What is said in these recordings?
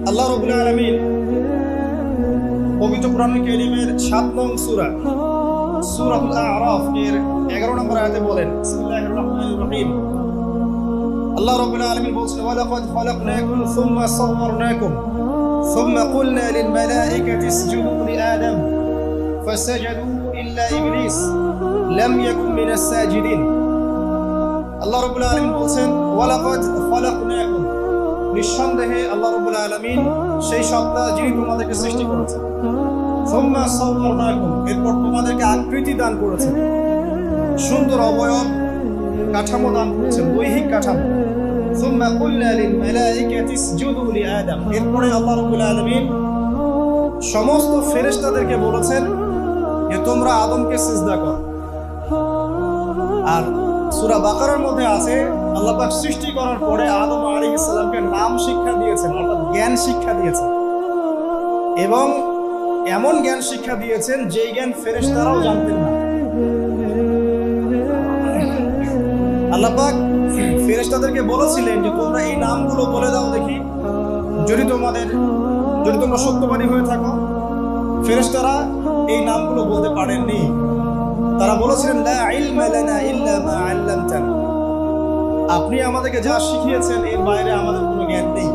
আল্লাহ রাব্বুল আলামিন পবিত্র কোরআনুল কারীমের ৭ নং সূরা সূরাতুল আ'রাফ এর 11 নম্বর আয়াতে বলেন, বিসমিল্লাহির রহমানির রহিম। আল্লাহ রাব্বুল আলামিন বলছেন, ওয়ালাকাদ খালাকনাকুম সুম্মা সাওয়ারনাকুম সুম্মা কুলনা লিল মালাইকাতি ইসজুদু লিআদম ফাসাজাদু ইল্লা ইবলিস লাম ইয়াকুন মিনাস সাজিদিন। আল্লাহ রাব্বুল আলামিন বলছেন, ওয়ালাকাদ খালাকনাকুম, নিঃসন্দেহে আল্লাহ রাব্বুল আলামিন সেই সত্তা যিনি তোমাদেরকে সৃষ্টি করেছেন। সুম্মা সাওয়ারনাকুম, এরপর তোমাদেরকে আকৃতি দান করেছেন, সুন্দর অবয়ব কাঠামো দান করেছেন, দৈহিক কাঠামো। সুম্মা কুলনা লিল মালাইকাতি ইসজুদু লিআদম, এরপরে আল্লাহ রাব্বুল আলামিন সমস্ত ফেরেশতাদেরকে বলেছেন যে তোমরা আদমকে সিজদা করো। আর সূরা বাকারার মধ্যে আছে আল্লাহ পাক সৃষ্টি করার পরে আদম আলাইহিস সালামকে নাম শিক্ষা দিয়েছেন, অর্থাৎ জ্ঞান শিক্ষা দিয়েছেন, এবং এমন জ্ঞান শিক্ষা দিয়েছেন যেই জ্ঞান ফেরেশতারাও জানতেন না। আল্লাহ পাক ফেরেশতাদেরকে বলেছিলেন যে তোমরা এই নামগুলো বলে দাও দেখি, যদি তোমরা সত্যবাদী হয়ে থাকো। ফেরেশতারা এই নামগুলো বলতে পারেননি। তারা বলেছিলেন, লা ইলমা লানা ইল্লা মা আল্লামতানা, আপনি আমাদেরকে যা শিখিয়েছেন এর বাইরে আমাদের কোনো জ্ঞান নেই।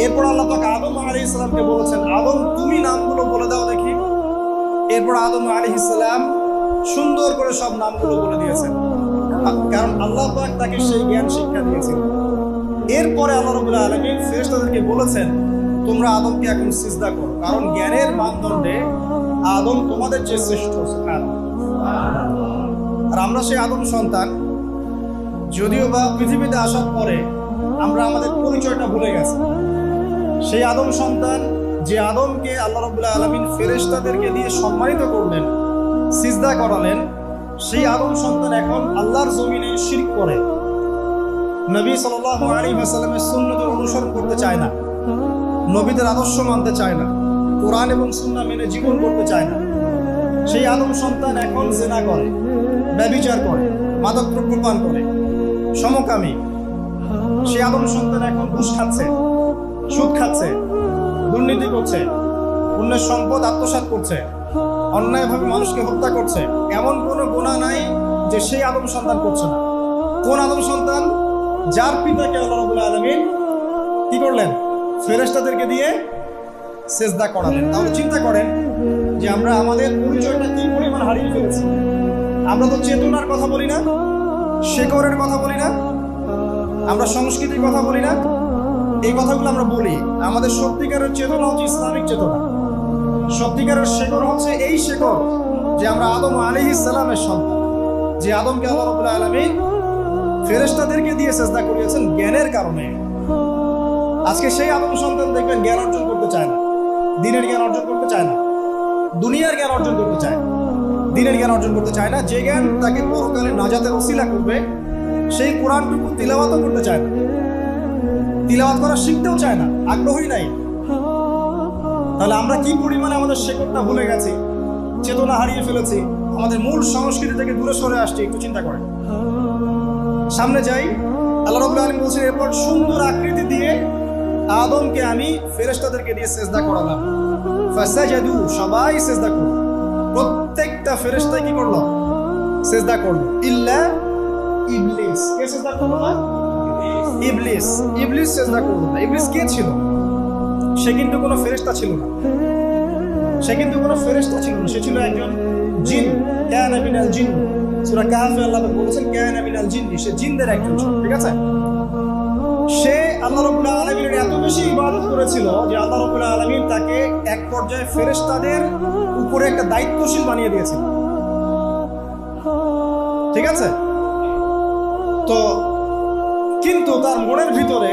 এরপর আল্লাহ পাক আদম আলাইহিস সালামকে বলেছেন, আদম তুমি নামগুলো বলে দাও দেখি। এরপর আদম আলাইহিস সালাম সুন্দর করে সব নামগুলো বলে দিয়েছেন, কারণ আল্লাহ পাক তাকে সেই জ্ঞান শিক্ষা দিয়েছেন। এরপরে আল্লাহ রাব্বুল আলামিন ফেরেশতাদেরকে বলেছেন, তোমরা আদমকে এখন সিজদা করো, কারণ জ্ঞানের মানদণ্ডে আদম তোমাদের চেয়ে শ্রেষ্ঠ। আর আমরা সেই আদম সন্তান, যদিও বা পৃথিবীতে আসার পরে আমরা আমাদের পরিচয়টা ভুলে গেছি। সেই আদম সন্তান, যে আদমকে আল্লাহ রাব্বুল আলামিন ফেরেশতাদেরকে দিয়ে সম্মানিত করলেন, সিজদা করালেন, সেই আদম সন্তান এখন আল্লাহর জমিনে শিরক করে, নবী সাল্লাল্লাহু আলাইহি ওয়াসাল্লামের সুন্নতের অনুসরণ করতে চায় না, নবীদের আদর্শ মানতে চায় না, কোরআন এবং সুন্নাহ মেনে জীবন করতে চায় না। সেই আদম সন্তান এখন জিনা করে, ব্যভিচার করে, মাদকদ্রব্য পান করে, সমকামী। সেই আদম সন্তান এখন ঘুষ খাচ্ছে, সুদ খাচ্ছে, দুর্নীতি করছে, অন্যের সম্পদ আত্মসাৎ করছে, অন্যায়ভাবে মানুষকে হত্যা করছে। এমন কোনো গুনাহ নাই যে সেই আদম সন্তান করছে না। কোন আদম সন্তান? যার পিতাকে আল্লাহ রাব্বুল আলামিন কি করলেন? ফেরেশতাদেরকে দিয়ে সিজদা করালেন। তাহলে চিন্তা করেন যে আমরা আমাদের পরিচয়টা কি পরিমাণ হারিয়ে ফেলেছি। আমরা তো চেতনার কথা বলি না, শেকড়ের কথা বলি না, আমরা সংস্কৃতির কথা বলি না। এই কথাগুলো আমরা বলি। আমাদের সত্যিকারের চেতনা হচ্ছে ইসলামিক চেতনা। সত্যিকারের শেকড় হচ্ছে এই শেকড় যে আমরা আদম আলাইহিস সালামের সন্তান, যে আদমকে আল্লাহ রাব্বুল আলামিন ফেরেশতাদেরকে দিয়ে সিজদা করিয়েছেন জ্ঞানের কারণে। আজকে সেই আদম সন্তান দেখবেন জ্ঞান অর্জন করতে চায় না, দিনের জ্ঞান অর্জন করতে চায় না, দুনিয়ার জ্ঞান অর্জন করতে চায়, দিনের জ্ঞান অর্জন করতে চায় না। যে জ্ঞান তাকে পরকালে নাজাতের ওসিলা করবে, সেই কোরআনটুকু তিলাওয়াতও করতে চায় না, তিলাওয়াত করা শিখতেও চায় না, আগ্রহী নাই। তাহলে আমরা কি পরিমাণে আমাদের শেকড়টা ভুলে গেছি, চেতনা হারিয়ে ফেলেছি, আমাদের মূল সংস্কৃতি থেকে দূরে সরে আসছি। একটু চিন্তা করেন। সামনে যাই। আল্লাহ রাব্বুল আলামিন বলছেন, এরপর সুন্দর আকৃতি দিয়ে আদমকে আমি ফেরেশতাদেরকে দিয়ে সিজদা করালাম। ফাসাজাদু, সবাই সিজদা করলো, প্রত্যেকটা ফেরেশতা কি করলো? সিজদা করলো, ইল্লা ইবলিস। কে সিজদা করলো না? ইবলিস। ইবলিস সিজদা করলো না। ইবলিস কে ছিল? সে কিন্তু কোনো ফেরেশতা ছিল না। সে ছিল একজন জিন। কানা মিনাল জিন। সূরা কাহফে আল্লাহ বলেছেন কানা মিনাল জিন, সে জিনদের একজন ছিল। ঠিক আছে? সে আল্লাহ রাব্বুল আলামিনের এত বেশি ইবাদত করেছিল যে আল্লাহ রাব্বুল আলামিন তাকে এক পর্যায়ে ফেরেশতাদের উপরে একটা দায়িত্বশীল বানিয়ে দিয়েছিল। ঠিক আছে? তো কিন্তু তার মনের ভিতরে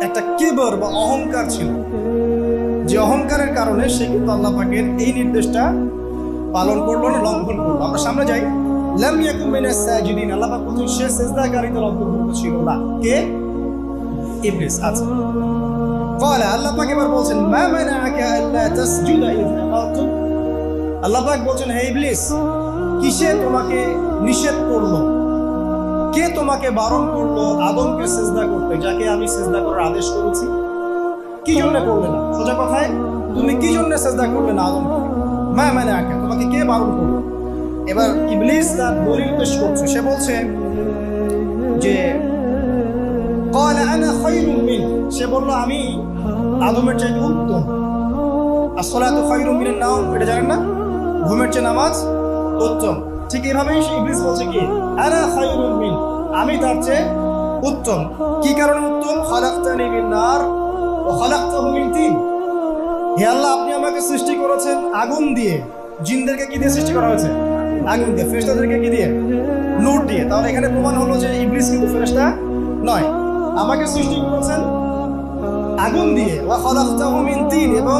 একটা কিবর বা অহংকার ছিল, যে অহংকারের কারণে সে কিন্তু আল্লাহ পাকের এই নির্দেশটা পালন করলো না, লঙ্ঘন করলো। আমরা সামনে যাই। লাম ইয়াকুম মিনাস সাজিদিন, আল্লাহ পাক বলেন সে সিজদাকারীদের অন্তর্ভুক্ত ছিল না। কে? ইবলিস। আচ্ছা, ক্বালা, আল্লাহ পাক এবার বলছেন, মা মানাআকা আল্লা তাসজুদা ইয আমারতু। আল্লাহ পাক বলছেন, হে ইবলিস, কিসে তোমাকে নিষেধ করলো, কে তোমাকে বারণ করলো আদমকে সিজদা করতে, যাকে আমি সিজদা করার আদেশ করেছি? কি জন্য করলে না? সোজা কথায় তুমি কি জন্য সিজদা করলে না আদমকে? মা মানে আঁকে তোমাকে কে বারণ করলো? এবার ইবলিস তার দলিল পেশ করছে। সে বলছে যে قال انا خير منه, সে বলল আমি আদমের চাইতে উত্তম। আসসালাতু খায়রুম মিনান নাওম, এটা জানেন না? ঘুমের চেয়ে নামাজ উত্তম। ঠিক এইভাবেই ইবলিস বলছে কি আনা খায়রুম মিন, আমি তার চেয়ে উত্তম। কি কারণে উত্তম? খালাকতানি মিন নার ওয়া খালাকতাহু মিন তিন, হে আল্লাহ আপনি আমাকে সৃষ্টি করেছেন আগুন দিয়ে। জিনদেরকে কি দিয়ে সৃষ্টি করা হয়েছে? আগুন দিয়ে। ফেরেশতাদেরকে কি দিয়ে? নূর দিয়ে। তাহলে এখানে প্রমাণ হলো যে ইবলিস কিন্তু ফেরেশতা নয়। আমাকে সৃষ্টি করেছেন আগুন দিয়ে, ওয়া খালাকতাহু মিন তিন, এবং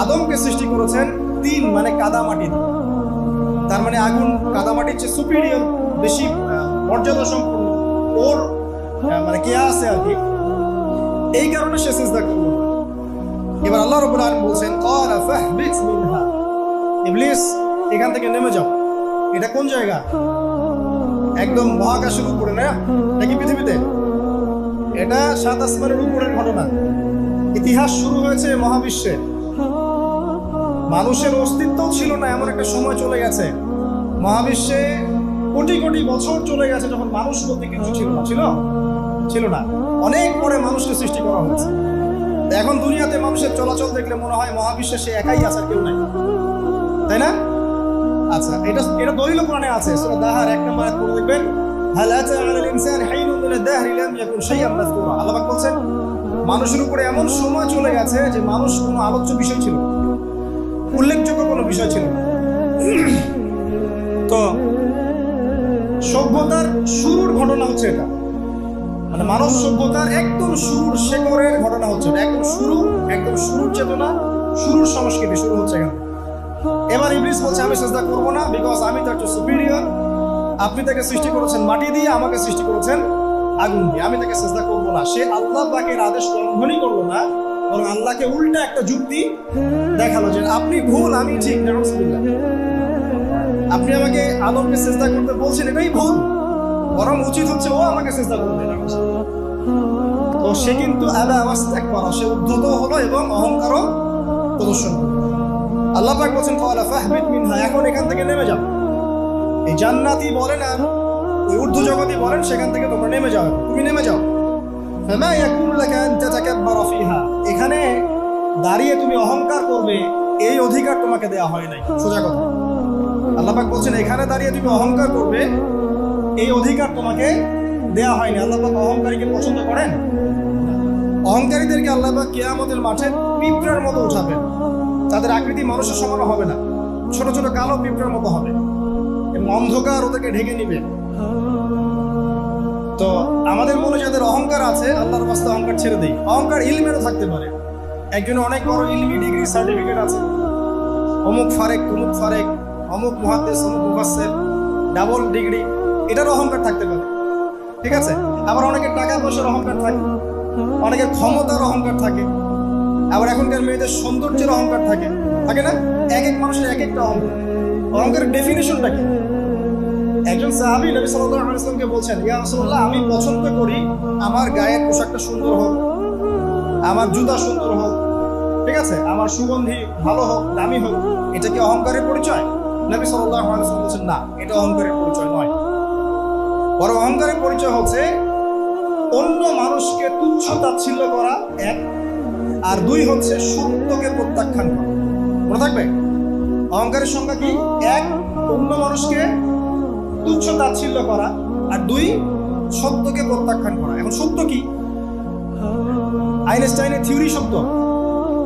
আদমকে সৃষ্টি করেছেন তিন মানে কাদা মাটি দিয়ে। তার মানে আগুন কাদামাটির চেয়ে সুপিরিয়র, বেশি মর্যাদা সম্পন্ন, ওর মানে কে আছে আর কি, এই কারণে সে সিজদা করল। এবার আল্লাহ রাব্বুল আলামিন বলছেন ক্বালা ফাহবিত মিনহা, ইবলিস এখান থেকে নেমে যাও। এটা কোন জায়গা? একদম মহাকাশের উপরে না, নাকি পৃথিবীতে? এটা সাত আসমানের উপরের ঘটনা। ইতিহাস শুরু হয়েছে মহাবিশ্বে। মানুষের অস্তিত্ব ছিল না এমন একটা সময় চলে গেছে। মহাবিশ্বে কোটি কোটি বছর চলে গেছে যখন মানুষ বলতে কিছু ছিল না। ছিল না। অনেক পরে মানুষকে সৃষ্টি করা হয়েছে। এখন দুনিয়াতে মানুষের চলাচল দেখলে মনে হয় মহাবিশ্বে সে একাই আছে, কেউ নাই, তাই না? আচ্ছা, এটা দলিল কোরআনে আছে। সূরা দাহার 1 নম্বর আয়াত পড়ে দেখবেন, হাল আতা আলাল ইনসানি হাইনুন মিনাদ দাহরি লাম ইয়াকুন শাইআন মাযকুরা। আল্লাহ পাক বলছেন মানুষের উপরে এমন সময় চলে গেছে যে মানুষ কোনো আলোচ্য বিষয় ছিল না, উল্লেখযোগ্য কোনো বিষয় ছিল না। তো সভ্যতার শুরুর ঘটনা হচ্ছে এটা, মানে মানব সভ্যতার একদম শুরুর শেকড়ের ঘটনা হচ্ছে এটা। একদম শুরুর চেতনা, শুরুর সংস্কৃতি শুরু হচ্ছে এখানে। এবার ইবলিস বলছে আমি সিজদা করব না, বিকজ আমি তার চেয়ে সুপিরিয়র। আপনি তাকে সৃষ্টি করেছেন মাটি দিয়ে, আমাকে সৃষ্টি করেছেন আগুন দিয়ে, আমি তাকে সিজদা করব না। সে আল্লাহ পাকের আদেশ লঙ্ঘনই করলো না, বরং আল্লাহকে উল্টা একটা যুক্তি দেখালো যে আপনি ভুল, আমি ঠিক। নাউজুবিল্লাহ, আপনি আমাকে আদমকে সিজদা করতে বলছেন, এটাই ভুল, বরং উচিত হচ্ছে ও আমাকে সিজদা করবে। তো সে কিন্তু আলা ওয়াস্তাকবার, সে উদ্ধত হলো এবং অহংকারও প্রদর্শন করলো। আল্লাহ পাক বলেন ক্বালা ফাহবিত মিনহা, এখন এখান থেকে নেমে যাও। এই জান্নাতি বলেন আর ওই ঊর্ধ্ব জগতই বলেন, সেখান থেকে তোমরা নেমে যাও, তুমি নেমে যাও। ফামা ইয়াকুনু লাকা আন তাতাকাব্বারা ফিহা, এখানে দাঁড়িয়ে তুমি অহংকার করবে এই অধিকার তোমাকে দেওয়া হয় নাই। সোজা কথা, আল্লাহ পাক বলছেন এখানে দাঁড়িয়ে তুমি অহংকার করবে এই অধিকার তোমাকে দেওয়া হয়নি। আল্লাহ পাক অহংকারীকে পছন্দ করেন? অহংকারীদেরকে আল্লাহ পাক কিয়ামতের মাঠে পিঁপড়ার মতো উঠাবেন। তাদের আকৃতি মানুষের সমান হবে না, ছোট ছোট কালো পিঁপড়ার মতো হবে এবং অন্ধকার ওদেরকে ঢেকে নিবে। তো আমাদের মনে যাদের অহংকার আছে, আল্লাহর রাস্তা অহংকার ছেড়ে দেই। অহংকার ইলমেরও থাকতে পারে। একজনের অনেক বড় ইলমি ডিগ্রি সার্টিফিকেট আছে, অমুক ফারেক তমুক ফারেক, অমুক মুহাদ্দিস অমুক মুফাসসির, ডাবল ডিগ্রি, এটার অহংকার থাকতে পারে, ঠিক আছে? আবার অনেকের টাকা পয়সার অহংকার থাকে, অনেকের ক্ষমতার অহংকার থাকে, আবার এখনকার মেয়েদের সৌন্দর্যের অহংকার থাকে, থাকে না? এক এক মানুষের এক একটা অহংকার। অহংকারের ডেফিনেশনটা কি? একজন সাহাবী নবী সাল্লাল্লাহু আলাইহি ওয়াসাল্লামকে বলছেন, ইয়া রাসূলুল্লাহ, আমি পছন্দ করি আমার গায়ের পোশাকটা সুন্দর হোক, আমার জুতা সুন্দর হোক, ঠিক আছে, আমার সুগন্ধি ভালো হোক, দামি হোক। এটা কি অহংকারের পরিচয়? নবী সাল্লাল্লাহু আলাইহি ওয়াসাল্লাম বলেছেন না, এটা অহংকারের পরিচয় নয়। বরং অহংকারের পরিচয় হচ্ছে অন্য মানুষকে তুচ্ছ তাচ্ছিল্য করা এক, আর দুই হচ্ছে সত্যকে প্রত্যাখ্যান করা। মনে থাকবে অহংকারের সংজ্ঞা কি? এক, অন্য মানুষকে তুচ্ছ তাচ্ছিল্য করা, আর দুই, সত্যকে প্রত্যাখ্যান করা। এখন সত্য কি? আইনস্টাইনের থিওরি সত্য,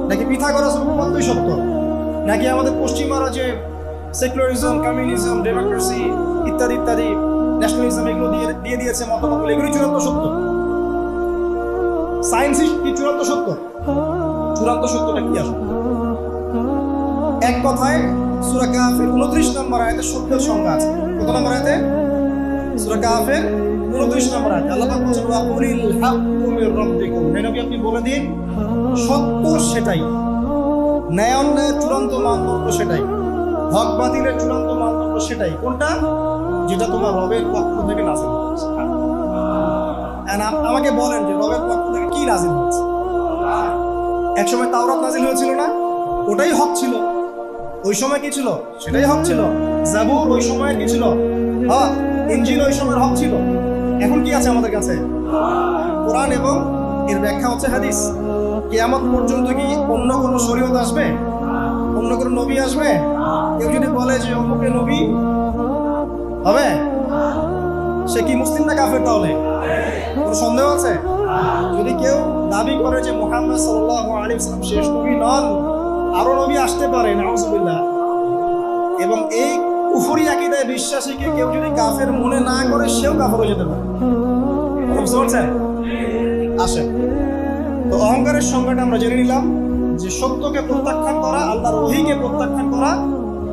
নাকি পিথাগোরাস উপপাদ্যই সত্য, নাকি আমাদের পশ্চিমারা যে সেকুলারিজম, কমিউনিজম, ডেমোক্রেসি ইত্যাদি ইত্যাদি, ন্যাশনালিজম এগুলো দিয়ে দিয়েছে মতামত, এগুলি চূড়ান্ত সত্য? সায়েন্সই কি চূড়ান্ত সত্য? চূড়ান্ত সত্যটা কি আসলে? এক কথায় সূরা কাহফের 29 নম্বর আয়াতে সত্যের সংজ্ঞা আছে। কত নম্বর আয়াতে? সূরা কাহফের 29 নম্বর আয়াতে আল্লাহ পাক বলেন ওয়া কুলিল হাক্কু মির রাব্বিকুম, হে নবী আপনি বলে দিন সত্য সেটাই, ন্যায় অন্যায়ের চূড়ান্ত মানদণ্ড সেটাই, হক বাতিলের চূড়ান্ত মানদণ্ড সেটাই। কোনটা? যেটা তোমার রবের পক্ষ থেকে নাযিল হয়েছে। আমাকে বলেন যে রবের পক্ষ থেকে কি নাযিল হয়েছে? একসময় তাওরাত নাজিল হয়েছিল না, ওটাই হক ছিল। ওই সময় কি ছিল? সেটাই হক ছিল। জাবুর ওই সময় কি ছিল? হক। ইনজিল ওই সময়ের হক ছিল। এখন কি আছে আমাদের কাছে? কোরআন এবং এর ব্যাখ্যা হচ্ছে হাদিস। কিয়ামত পর্যন্ত কি অন্য কোনো শরীয়ত আসবে? অন্য কোনো নবী আসবে? কেউ যদি বলে যে অমুকে নবী হবে, সে কি মুসলিম না কাফের? তাহলে কোনো সন্দেহ আছে? যদি কেউ দাবি করে যে মুহাম্মদ সাল্লাল্লাহু আলাইহি ওয়াসাল্লাম শেষ নবী নন, আরো নবী আসতে পারে, নাউযুবিল্লাহ, এবং এই কুফরি আকীদায় বিশ্বাসীকে কেউ যদি কাফের মনে না করে, সেও কাফের হয়ে যেতে পারে। বুঝতে পারছেন? আসেন, তো অহংকারের সংজ্ঞাটা আমরা জেনে নিলাম যে সত্যকে প্রত্যাখ্যান করা, আল্লাহর ওহীকে প্রত্যাখ্যান করা,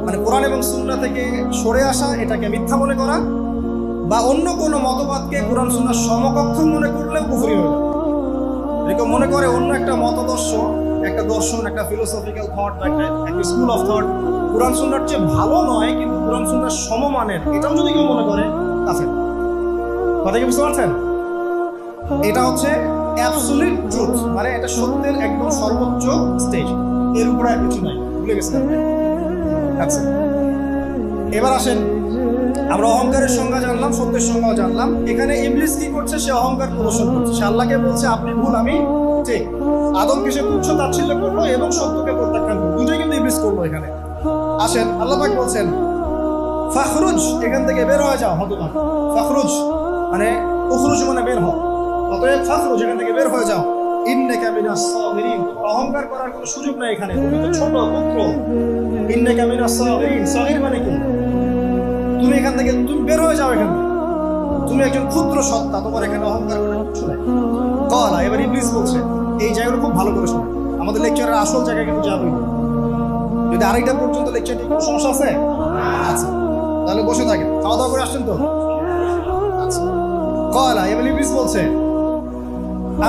মানে কোরআন এবং সুন্নাহ থেকে সরে আসা, এটাকে মিথ্যা মনে করা, বা অন্য কোনো মতবাদকে কোরআন সুন্নাহর সমকক্ষ মনে করলেও কুফরি হয়ে যাবে। এরকম মনে করে অন্য একটা মতদর্শ, একটা দর্শন, একটা ফিলোসফিক্যাল থট বা একটা স্কুল অফ থট কোরআন সুন্নাহর চেয়ে ভালো নয়, কিন্তু কোরআন সুন্নাহর সমমানের, এটাও যদি কেউ মনে করে, কাফের। কথা কি বুঝতে পারছেন? এটা হচ্ছে অ্যাবসলিউট ট্রুথ, মানে এটা সত্যের একদম সর্বোচ্চ স্টেজ, এর উপরে আর কিছু নাই। ভুলে গেছেন? আচ্ছা, এবার আসেন, আমরা অহংকারের সংজ্ঞা জানলাম, সত্যের সংজ্ঞা জানলাম। এখানে ইবলিস কি করছে? সে অহংকার প্রদর্শন করছে। সে আল্লাহকে বলছে আপনি ভুল, আমি ঠিক। আদমকে সে তুচ্ছ তাচ্ছিল্য করলো এবং সত্যকে প্রত্যাখ্যান করলো। দুটোই কিন্তু ইবলিস করলো এখানে। আসেন, আল্লাহ পাক বলছেন ফাখরুজ, এখান থেকে বের হয়ে যাও হতভাগা। ফাখরুজ মানে উখরুজ মানে বের হও, অতএব ফাখরুজ, এখান থেকে বের হয়ে যাও। ইন্নাকা মিনাস সাগিরিন, অহংকার করার কোনো সুযোগ নাই এখানে, তুমি তো ছোট পুত্র। ইন্নাকা মিনাস সাগিরিন, সাগির মানে কি? তুমি এখান থেকে তুমি বের হয়ে যাও, এখান থেকে তুমি একজন ক্ষুদ্র সত্তা, তোমার এখানে অহংকার করার কিছু নাই। কলা, এবার ইবলিস বলছে, এই জায়গাগুলো খুব ভালো করে শোনো, আমাদের লেকচারের আসল জায়গায় কিন্তু যাবেই। যদি আরেকটা পর্যন্ত লেকচারটি কোনো সমস্যা আছে? আচ্ছা, তাহলে বসে থাকেন, খাওয়া দাওয়া করে আসছেন তো? আচ্ছা, কলা, এবার ইবলিস বলছে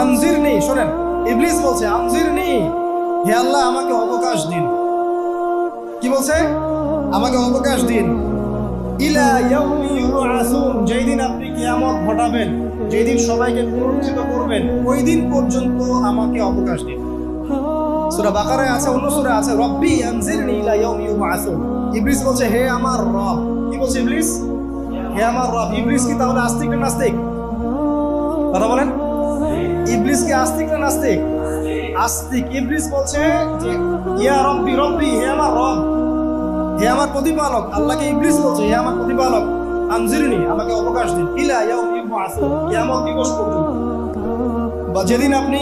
আনজিরনি, শোনেন, ইবলিস বলছে আনজিরনি, হে আল্লাহ আমাকে অবকাশ দিন। কি বলছে? আমাকে অবকাশ দিন। ইলা ইয়াউমি ইউবআসুন, যেই দিন আপনি কিয়ামত ঘটাবেন, যেই দিন সবাইকে পুনরুত্থিত করবেন, ওই দিন পর্যন্ত আমাকে অবকাশ দিন। সূরা বাকারায় আছে, অন্য সূরা আছে, রব্বি আনজিরনি ইলা ইয়াউমি ইউবআসুন। ইবলিস বলছে হে আমার রব। কি বলছে ইবলিস? হে আমার রব। ইবলিস কি তাহলে আস্তিক না নাস্তিক? কথা বলেন, ইবলিস কি আস্তিক না নাস্তিক? আস্তিক। ইবলিস বলছে যে ইয়া রব্বি, রব্বি হে আমার রব, হে আমার প্রতিপালক। আল্লাহকে ইবলিস বলছে হে আমার প্রতিপালক, আনজিরনি আমাকে অবকাশ দিন, ইলা ইয়াউমি ইউবআসুন, কিয়ামত দিবস পর্যন্ত, বা যেদিন আপনি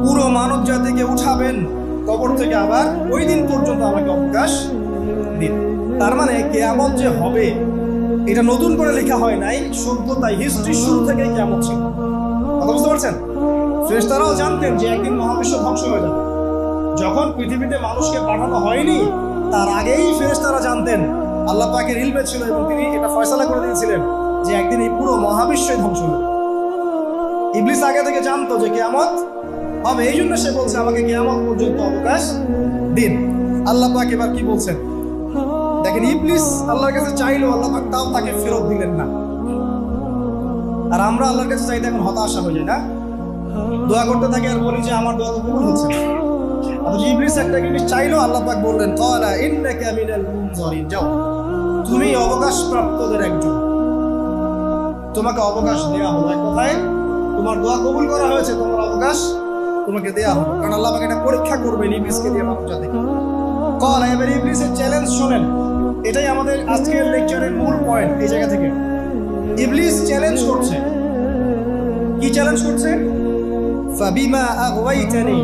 পুরো মানব জাতিকে উঠাবেন কবর থেকে, আবার ওই দিন পর্যন্ত আমাকে অবকাশ দিন। তার মানে কিয়ামত যে হবে এটা নতুন করে লেখা হয় নাই, সভ্যতায় হিস্ট্রির শুরু থেকে কিয়ামত ছিল। কথা বুঝতে পারছেন? ফেরেশতারাও জানতেন যে একদিন মহাবিশ্ব ধ্বংস হয়ে যাবে। যখন পৃথিবীতে মানুষকে পাঠানো হয়নি, তার আগেই ফেরেশতারা জানতেন, আল্লাহ পাকের ইলমে ছিল এবং তিনি এটা ফয়সালা করে দিয়েছিলেন যে একদিন এই পুরো মহাবিশ্বই ধ্বংস হবে। ইবলিস আগে থেকে জানতো যে কিয়ামত হবে, এই জন্য সে বলছে আমাকে কিয়ামত পর্যন্ত অবকাশ দিন। আল্লাহ পাক এবার কি বলছেন দেখেন, ইবলিস আল্লাহর কাছে চাইলো, আল্লাহ পাক তাও তাকে ফেরত দিলেন না। আর আমরা আল্লাহর কাছে চাইতে এখন হতাশা হয়ে যায় না, দোয়া করতে থাকি আর বলি যে আমার দোয়া তো কবুল হচ্ছে না। অথচ ইবলিস একটা জিনিস চাইলো, আল্লাহ পাক বললেন ক্বালা ইন্নাকা মিনাল মুনজারিন, যাও তুমি অবকাশ প্রাপ্তদের একজন, তোমাকে অবকাশ দেয়া হলো। এক কথায় তোমার দোয়া কবুল করা হয়েছে, তোমার অবকাশ তোমাকে দেয়া হবে, কারণ আল্লাহ পাক এটা পরীক্ষা করবেন ইবলিসকে দিয়ে মানব জাতিকে। ক্বালা, এবার ইবলিসের চ্যালেঞ্জ শোনেন, এটাই আমাদের আজকের লেকচারের মূল পয়েন্ট। এই জায়গা থেকে ইবলিস চ্যালেঞ্জ করছে। কি চ্যালেঞ্জ করছে? ফাবিমা আগওয়াইতানি,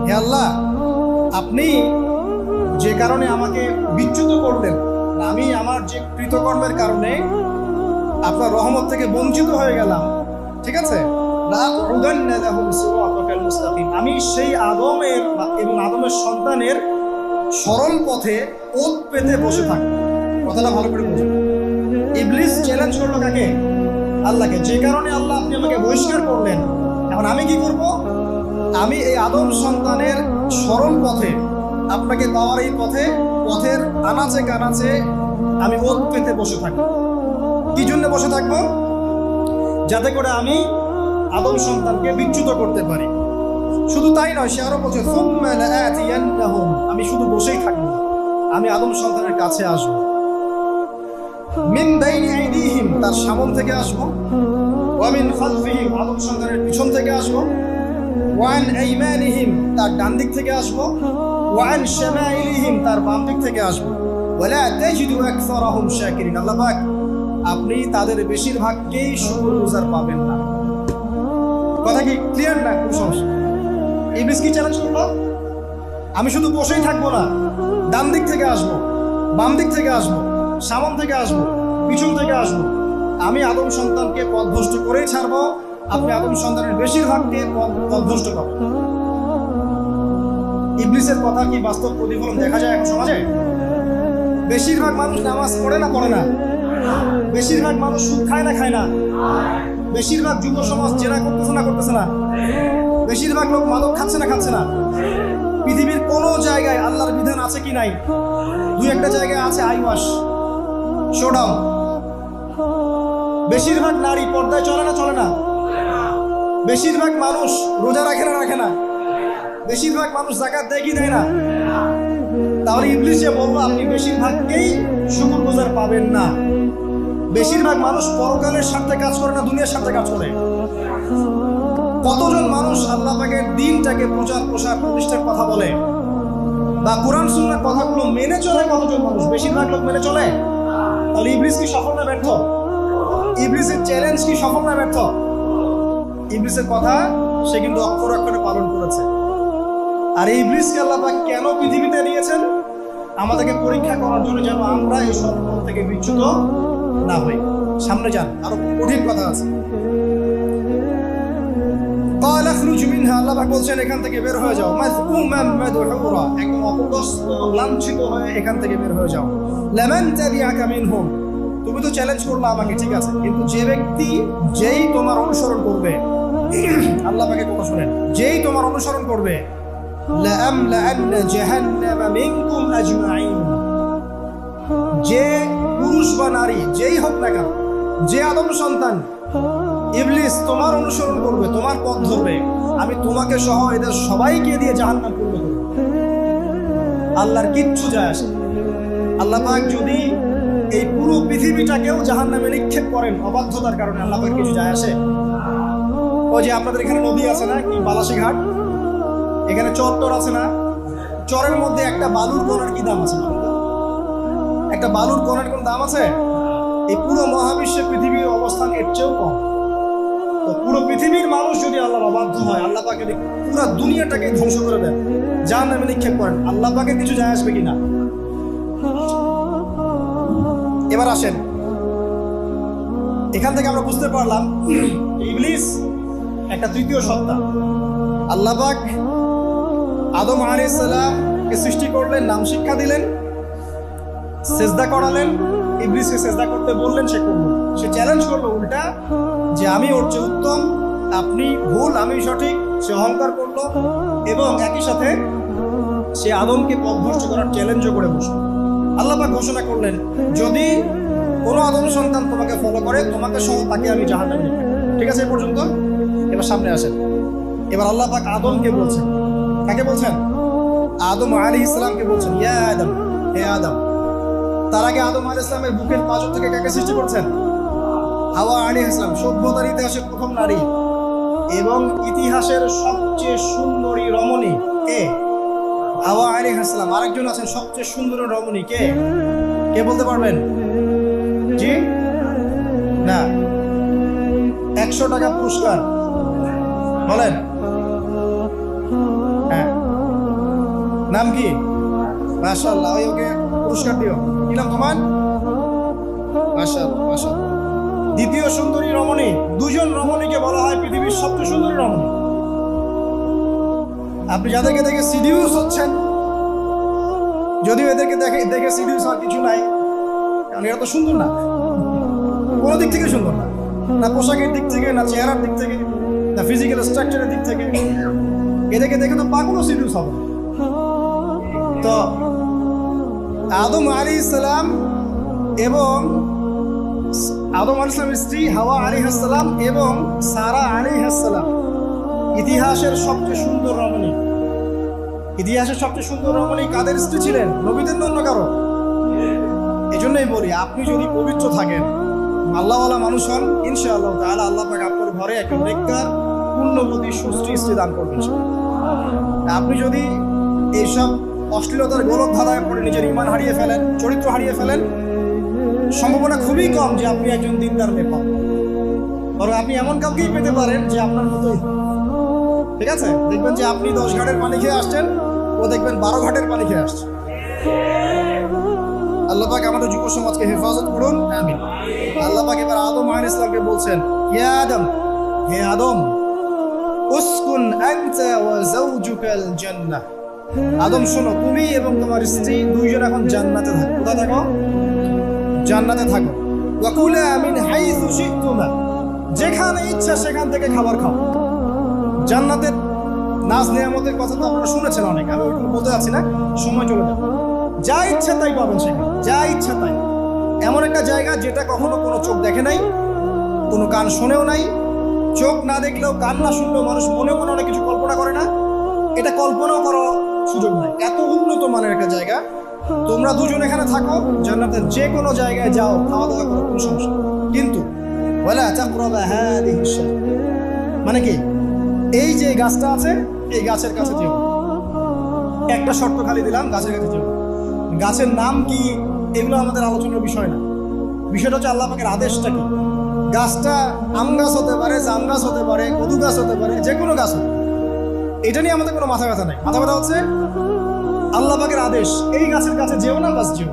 হে আল্লাহ আপনি যে কারণে আমাকে বিচ্যুত করলেন, আমি আমার যে কৃতকর্মের কারণে আপনার রহমত থেকে বঞ্চিত হয়ে গেলাম, ঠিক আছে, আমি সেই আদমের এবং আদমের সন্তানের সরল পথে ওত পেতে বসে থাকবো। কথাটা ভালো করে বুঝুন। ইবলিস চ্যালেঞ্জ করলো কাকে? আল্লাহকে। যে কারণে আল্লাহ আপনি আমাকে বহিষ্কার করলেন, এখন আমি কি করব? আমি এই আদম সন্তানের সরল পথে, আপনাকে পাওয়ার এই পথের আনাচে কানাচে আমি ওত পেতে বসে থাকবো। কি জন্য বসে থাকবো? যাতে করে আমি আদম সন্তানকে বিচ্যুত করতে পারি। শুধু তাই নয়, সে আরো বলছে সুম্মা লাআতিয়ান্নাহুম, আমি শুধু বসেই থাকবো না, আমি আদম সন্তানের কাছে আসবো। মিন বাইনি আইদিহিম, তার সামনে থেকে আসবো, ওয়া মিন খালফিহিম, আদম সন্তানের পিছন থেকে আসবো, ওয়া আন আইমানিহিম, তার ডান দিক থেকে আসবো, ওয়া আন শামাইলিহিম, তার বাম দিক থেকে আসবো। ওয়ালা তাজিদু আকসারাহুম শাকিরিন, আল্লাহ পাক আপনি তাদের বেশিরভাগকেই শুকরগুজার পাবেন না। কথা কি ক্লিয়ার না? কোন সমস্যা? ইবলিস কি চ্যালেঞ্জ করলো? আমি শুধু বসেই থাকবো না, ডান দিক থেকে আসবো, বাম দিক থেকে আসবো, সামন থেকে আসবো, পিছন থেকে আসবো, আমি আদম সন্তানকে পথভ্রষ্ট করেই ছাড়বো, আপনি আদম সন্তানের বেশিরভাগকে পথভ্রষ্ট পাবেন। ইবলিসের কথা কি বাস্তব প্রতিফলন দেখা যায় এখন সমাজে? বেশিরভাগ মানুষ নামাজ পড়ে না পড়ে না, বেশিরভাগ মানুষ সুদ খায় না খায় না, বেশিরভাগ যুব সমাজ জেনা করতেছে না করতেছে না, বেশিরভাগ লোক মাদক খাচ্ছে না খাচ্ছে না। পৃথিবীর কোনো জায়গায় আল্লাহর বিধান আছে কি নাই? দুই একটা জায়গায় আছে আইওয়াশ, শোডাউন। বেশিরভাগ নারী পর্দায় চলে না চলে না, বেশিরভাগ মানুষ রোজা রাখে না রাখে না, বেশিরভাগ মানুষ যাকাত দেয় কি দেয় না। তাহলে ইবলিস যে বলবো আপনি বেশিরভাগকেই শুকরগুজার পাবেন না। বেশিরভাগ মানুষ পরকালের স্বার্থে কাজ করে না, দুনিয়ার স্বার্থে কাজ করে। কতজন মানুষ আল্লাহ পাকের দ্বীনটাকে প্রচার প্রসার প্রতিষ্ঠার কথা বলে বা কোরআন সুন্নাহর কথাগুলো মেনে চলে? কতজন মানুষ? বেশিরভাগ লোক মেনে চলে। তাহলে ইবলিস কি সফল না ব্যর্থ? ইবলিসের চ্যালেঞ্জ কি সফল না ব্যর্থ? ইবলিসের কথা সে কিন্তু অক্ষর অক্ষরে পালন করেছে। আর এই ইবলিসকে আল্লাহ পাক কেন পৃথিবীতে নিয়েছেন? আমাদেরকে পরীক্ষা করার জন্য, যেন আমরা এই সর্বপথ থেকে বিচ্যুত না হই। সামনে যান, আরো কঠিন কথা আছে। ক্বালা খরুজ মিনহা, আল্লাহ পাক বলছেন এখান থেকে বের হয়ে যাও। মাযকুমান মাদহুরা, একদম অপদস্থ লাঞ্ছিত হয়ে এখান থেকে বের হয়ে যাও। লামান তাবিআকা মিনহুম, তুমি তো চ্যালেঞ্জ করলা আমাকে, ঠিক আছে, কিন্তু যে ব্যক্তি যেই তোমার অনুসরণ করবে, আল্লাহ পাকে কথা শুনেন, যেই তোমার অনুসরণ করবে, লাআমলাআন্না জাহান্নামা মিনকুম আজমাইন, যে পুরুষ বা নারী যেই হোক না কেন, যে আদম সন্তান ইবলিস তোমার অনুসরণ করবে, তোমার পথ ধরবে, আমি তোমাকে সহ এদের সবাইকে দিয়ে জাহান্নাম পূর্ণ করব। আল্লাহর কিচ্ছু যায় আসে। আল্লাহ পাক যদি এই পুরো পৃথিবীটাকেও জাহান্নামে নিক্ষেপ করেন অবাধ্যতার কারণে, আল্লাহ পাক কিছু যায় আসে? ওই যে আপনাদের এখানে নদী আছে না, কি বালাসী ঘাট, এখানে চর আছে না, চরের মধ্যে একটা বালুর কণার কি দাম আছে? একটা বালুর কণার কোন দাম আছে? এই পুরো মহাবিশ্বে পৃথিবীর অবস্থান এর চেয়েও কম। তো পুরো পৃথিবীর মানুষ যদি আল্লাহর অবাধ্য হয়, আল্লাহ পাকে পুরো দুনিয়াটাকে ধ্বংস করে দেন, জাহান্নামে নিক্ষেপ করেন, আল্লাহ পাকে কিছু যায় আসবে কিনা? এবার আসেন, এখান থেকে আমরা বুঝতে পারলাম ইবলিস একটা তৃতীয় সত্তা। আল্লাহ পাক আদম আলাইহিস সালামকে সৃষ্টি করলেন, নাম শিক্ষা দিলেন, সেজদা করালেন, ইবলিসকে সেজদা করতে বললেন, সে করলো। সে চ্যালেঞ্জ করলো উল্টা যে আমি ওর চেয়ে উত্তম, আপনি ভুল, আমি সঠিক। সে অহংকার করলো এবং একই সাথে সে আদমকে পথভ্রষ্ট করার চ্যালেঞ্জও করে বসলো। আল্লাহ পাক ঘোষণা করলেন, যদি কোনো আদম সন্তান তোমাকে ফলো করে, তোমাকে সহ তাকে আমি জাহান্নামে নিব। ঠিক আছে, এ পর্যন্ত। এবার সামনে আসেন। এবার আল্লাহ পাক আদমকে বলছেন, কাকে বলছেন? আদম আলাইহিস সালামকে বলছেন, ইয়া আদম, হে আদম। তার আগে আদম আলাইহিস সালামের বুকের পাঁজর থেকে কাকে সৃষ্টি করছেন? হাওয়া আলাইহিস সালাম, সভ্যতার ইতিহাসের প্রথম নারী এবং ইতিহাসের সবচেয়ে সুন্দরী রমণী কে? হাওয়া আলাইহিস সালাম। আরেকজন আছেন সবচেয়ে সুন্দর রমণী, কে? কে বলতে পারবেন? জি না, 100 টাকা পুরস্কার বলেন। হ্যাঁ, নাম কি? মাশাআল্লাহ, ওকে পুরস্কার দিও। কি নাম তোমার? মাশাআল্লাহ, মাশাআল্লাহ। দ্বিতীয় সুন্দরী রমণী, দুজন রমণীকে বলা হয় পৃথিবীর সবচেয়ে সুন্দরী রমণী। আপনি যাদেরকে দেখে সিডিউস হচ্ছেন, যদিও এদেরকে দেখে সিডিউস হওয়ার কিছু নাই, কারণ এরা তো সুন্দর না, কোনো দিক থেকে সুন্দর না, না পোশাকের দিক থেকে, না চেহারার দিক থেকে, না ফিজিক্যাল স্ট্রাকচারের দিক থেকে। এদেরকে দেখে তো পাগলও সিডিউস হবে। তো আদম আলাইহিস সালাম এবং আদম আলাইহিস সালামের স্ত্রী হাওয়া আলাইহিস সালাম এবং সারা আলাইহিস সালাম, ইতিহাসের সবচেয়ে সুন্দর রমণী, ইতিহাসের সবচেয়ে সুন্দর রমণী কাদের স্ত্রী ছিলেন? নবীদের অন্য কারো? এই জন্যই বলি, আপনি যদি পবিত্র থাকেন, আল্লাহওয়ালা মানুষ হন, ইনশাআল্লাহ তাআলা আল্লাহ পাক আপনার ঘরে একটা নেককার পুণ্যবতী সুশ্রী স্ত্রী দান করবেন। আপনি যদি এইসব অশ্লীলতার গোলক ধাঁধায় পড়ে নিজের ঈমান হারিয়ে ফেলেন, চরিত্র হারিয়ে ফেলেন, সম্ভাবনা খুবই কম যে আপনি একজন দিনদার মেয়ে পাবেন। বরং আপনি এমন কাউকেই পেতে পারেন যে আপনার মতোই, ঠিক আছে? দেখবেন যে আপনি 10 ঘাটের পানি খেয়ে আসছেন, ও দেখবেন 12 ঘাটের পানি খেয়ে আসছে। আল্লাহ পাক আমাদের যুব সমাজকে হেফাজত করুন, আমিন। আল্লাহ পাক এবার আদম আলাইহিস সালামকে বলছেন, ইয়া আদম, হে আদম, উসকুন আনতা ওয়া যাওজুকাল জান্নাহ। আদম শোনো, তুমি এবং তোমার স্ত্রী দুইজন এখন জান্নাতে থাকো। কোথায় থাকো? জান্নাতে থাকো। ওয়া কুলা মিন হাইসু শি'তুমা, যেখানে ইচ্ছা সেখান থেকে খাবার খাও। জান্নাতের নাজ নিয়ামতের কথা তো আপনারা শুনেছেন অনেক, আমি ওইগুলো বলতে যাচ্ছি না, সময় চলে যাবে। যা ইচ্ছা তাই পাবেন সেখানে, যা ইচ্ছা তাই। এমন একটা জায়গা যেটা কখনো কোনো চোখ দেখে নাই, কোনো কান শোনেও নাই। চোখ না দেখলেও, কান না শুনলেও মানুষ মনে মনে অনেক কিছু কল্পনা করে না, এটা কল্পনাও করার সুযোগ নাই। এত উন্নত মানের একটা জায়গা। তোমরা দুজন এখানে থাকো, জান্নাতের যে কোনো জায়গায় যাও, খাওয়া দাওয়া করো, কোনো সমস্যা। কিন্তু ওয়ালা তাকরাবা হাদিহি শাজারা, মানে কি, এই যে গাছটা আছে, এই গাছের কাছে যেও। একটা শর্ত খালি দিলাম, গাছের কাছে যেও। গাছের নাম কি এগুলো আমাদের আলোচনার বিষয় না। বিষয়টা হচ্ছে আল্লাহ পাকের আদেশটা কি। গাছটা আম গাছ হতে পারে, জাম গাছ হতে পারে, কদু গাছ হতে পারে, যে কোনো গাছ হতে পারে। এটা নিয়ে আমাদের কোনো মাথা ব্যথা নাই। মাথা ব্যথা হচ্ছে আল্লাহ পাকের আদেশ, এই গাছের কাছে যেও না, গাছ যেও।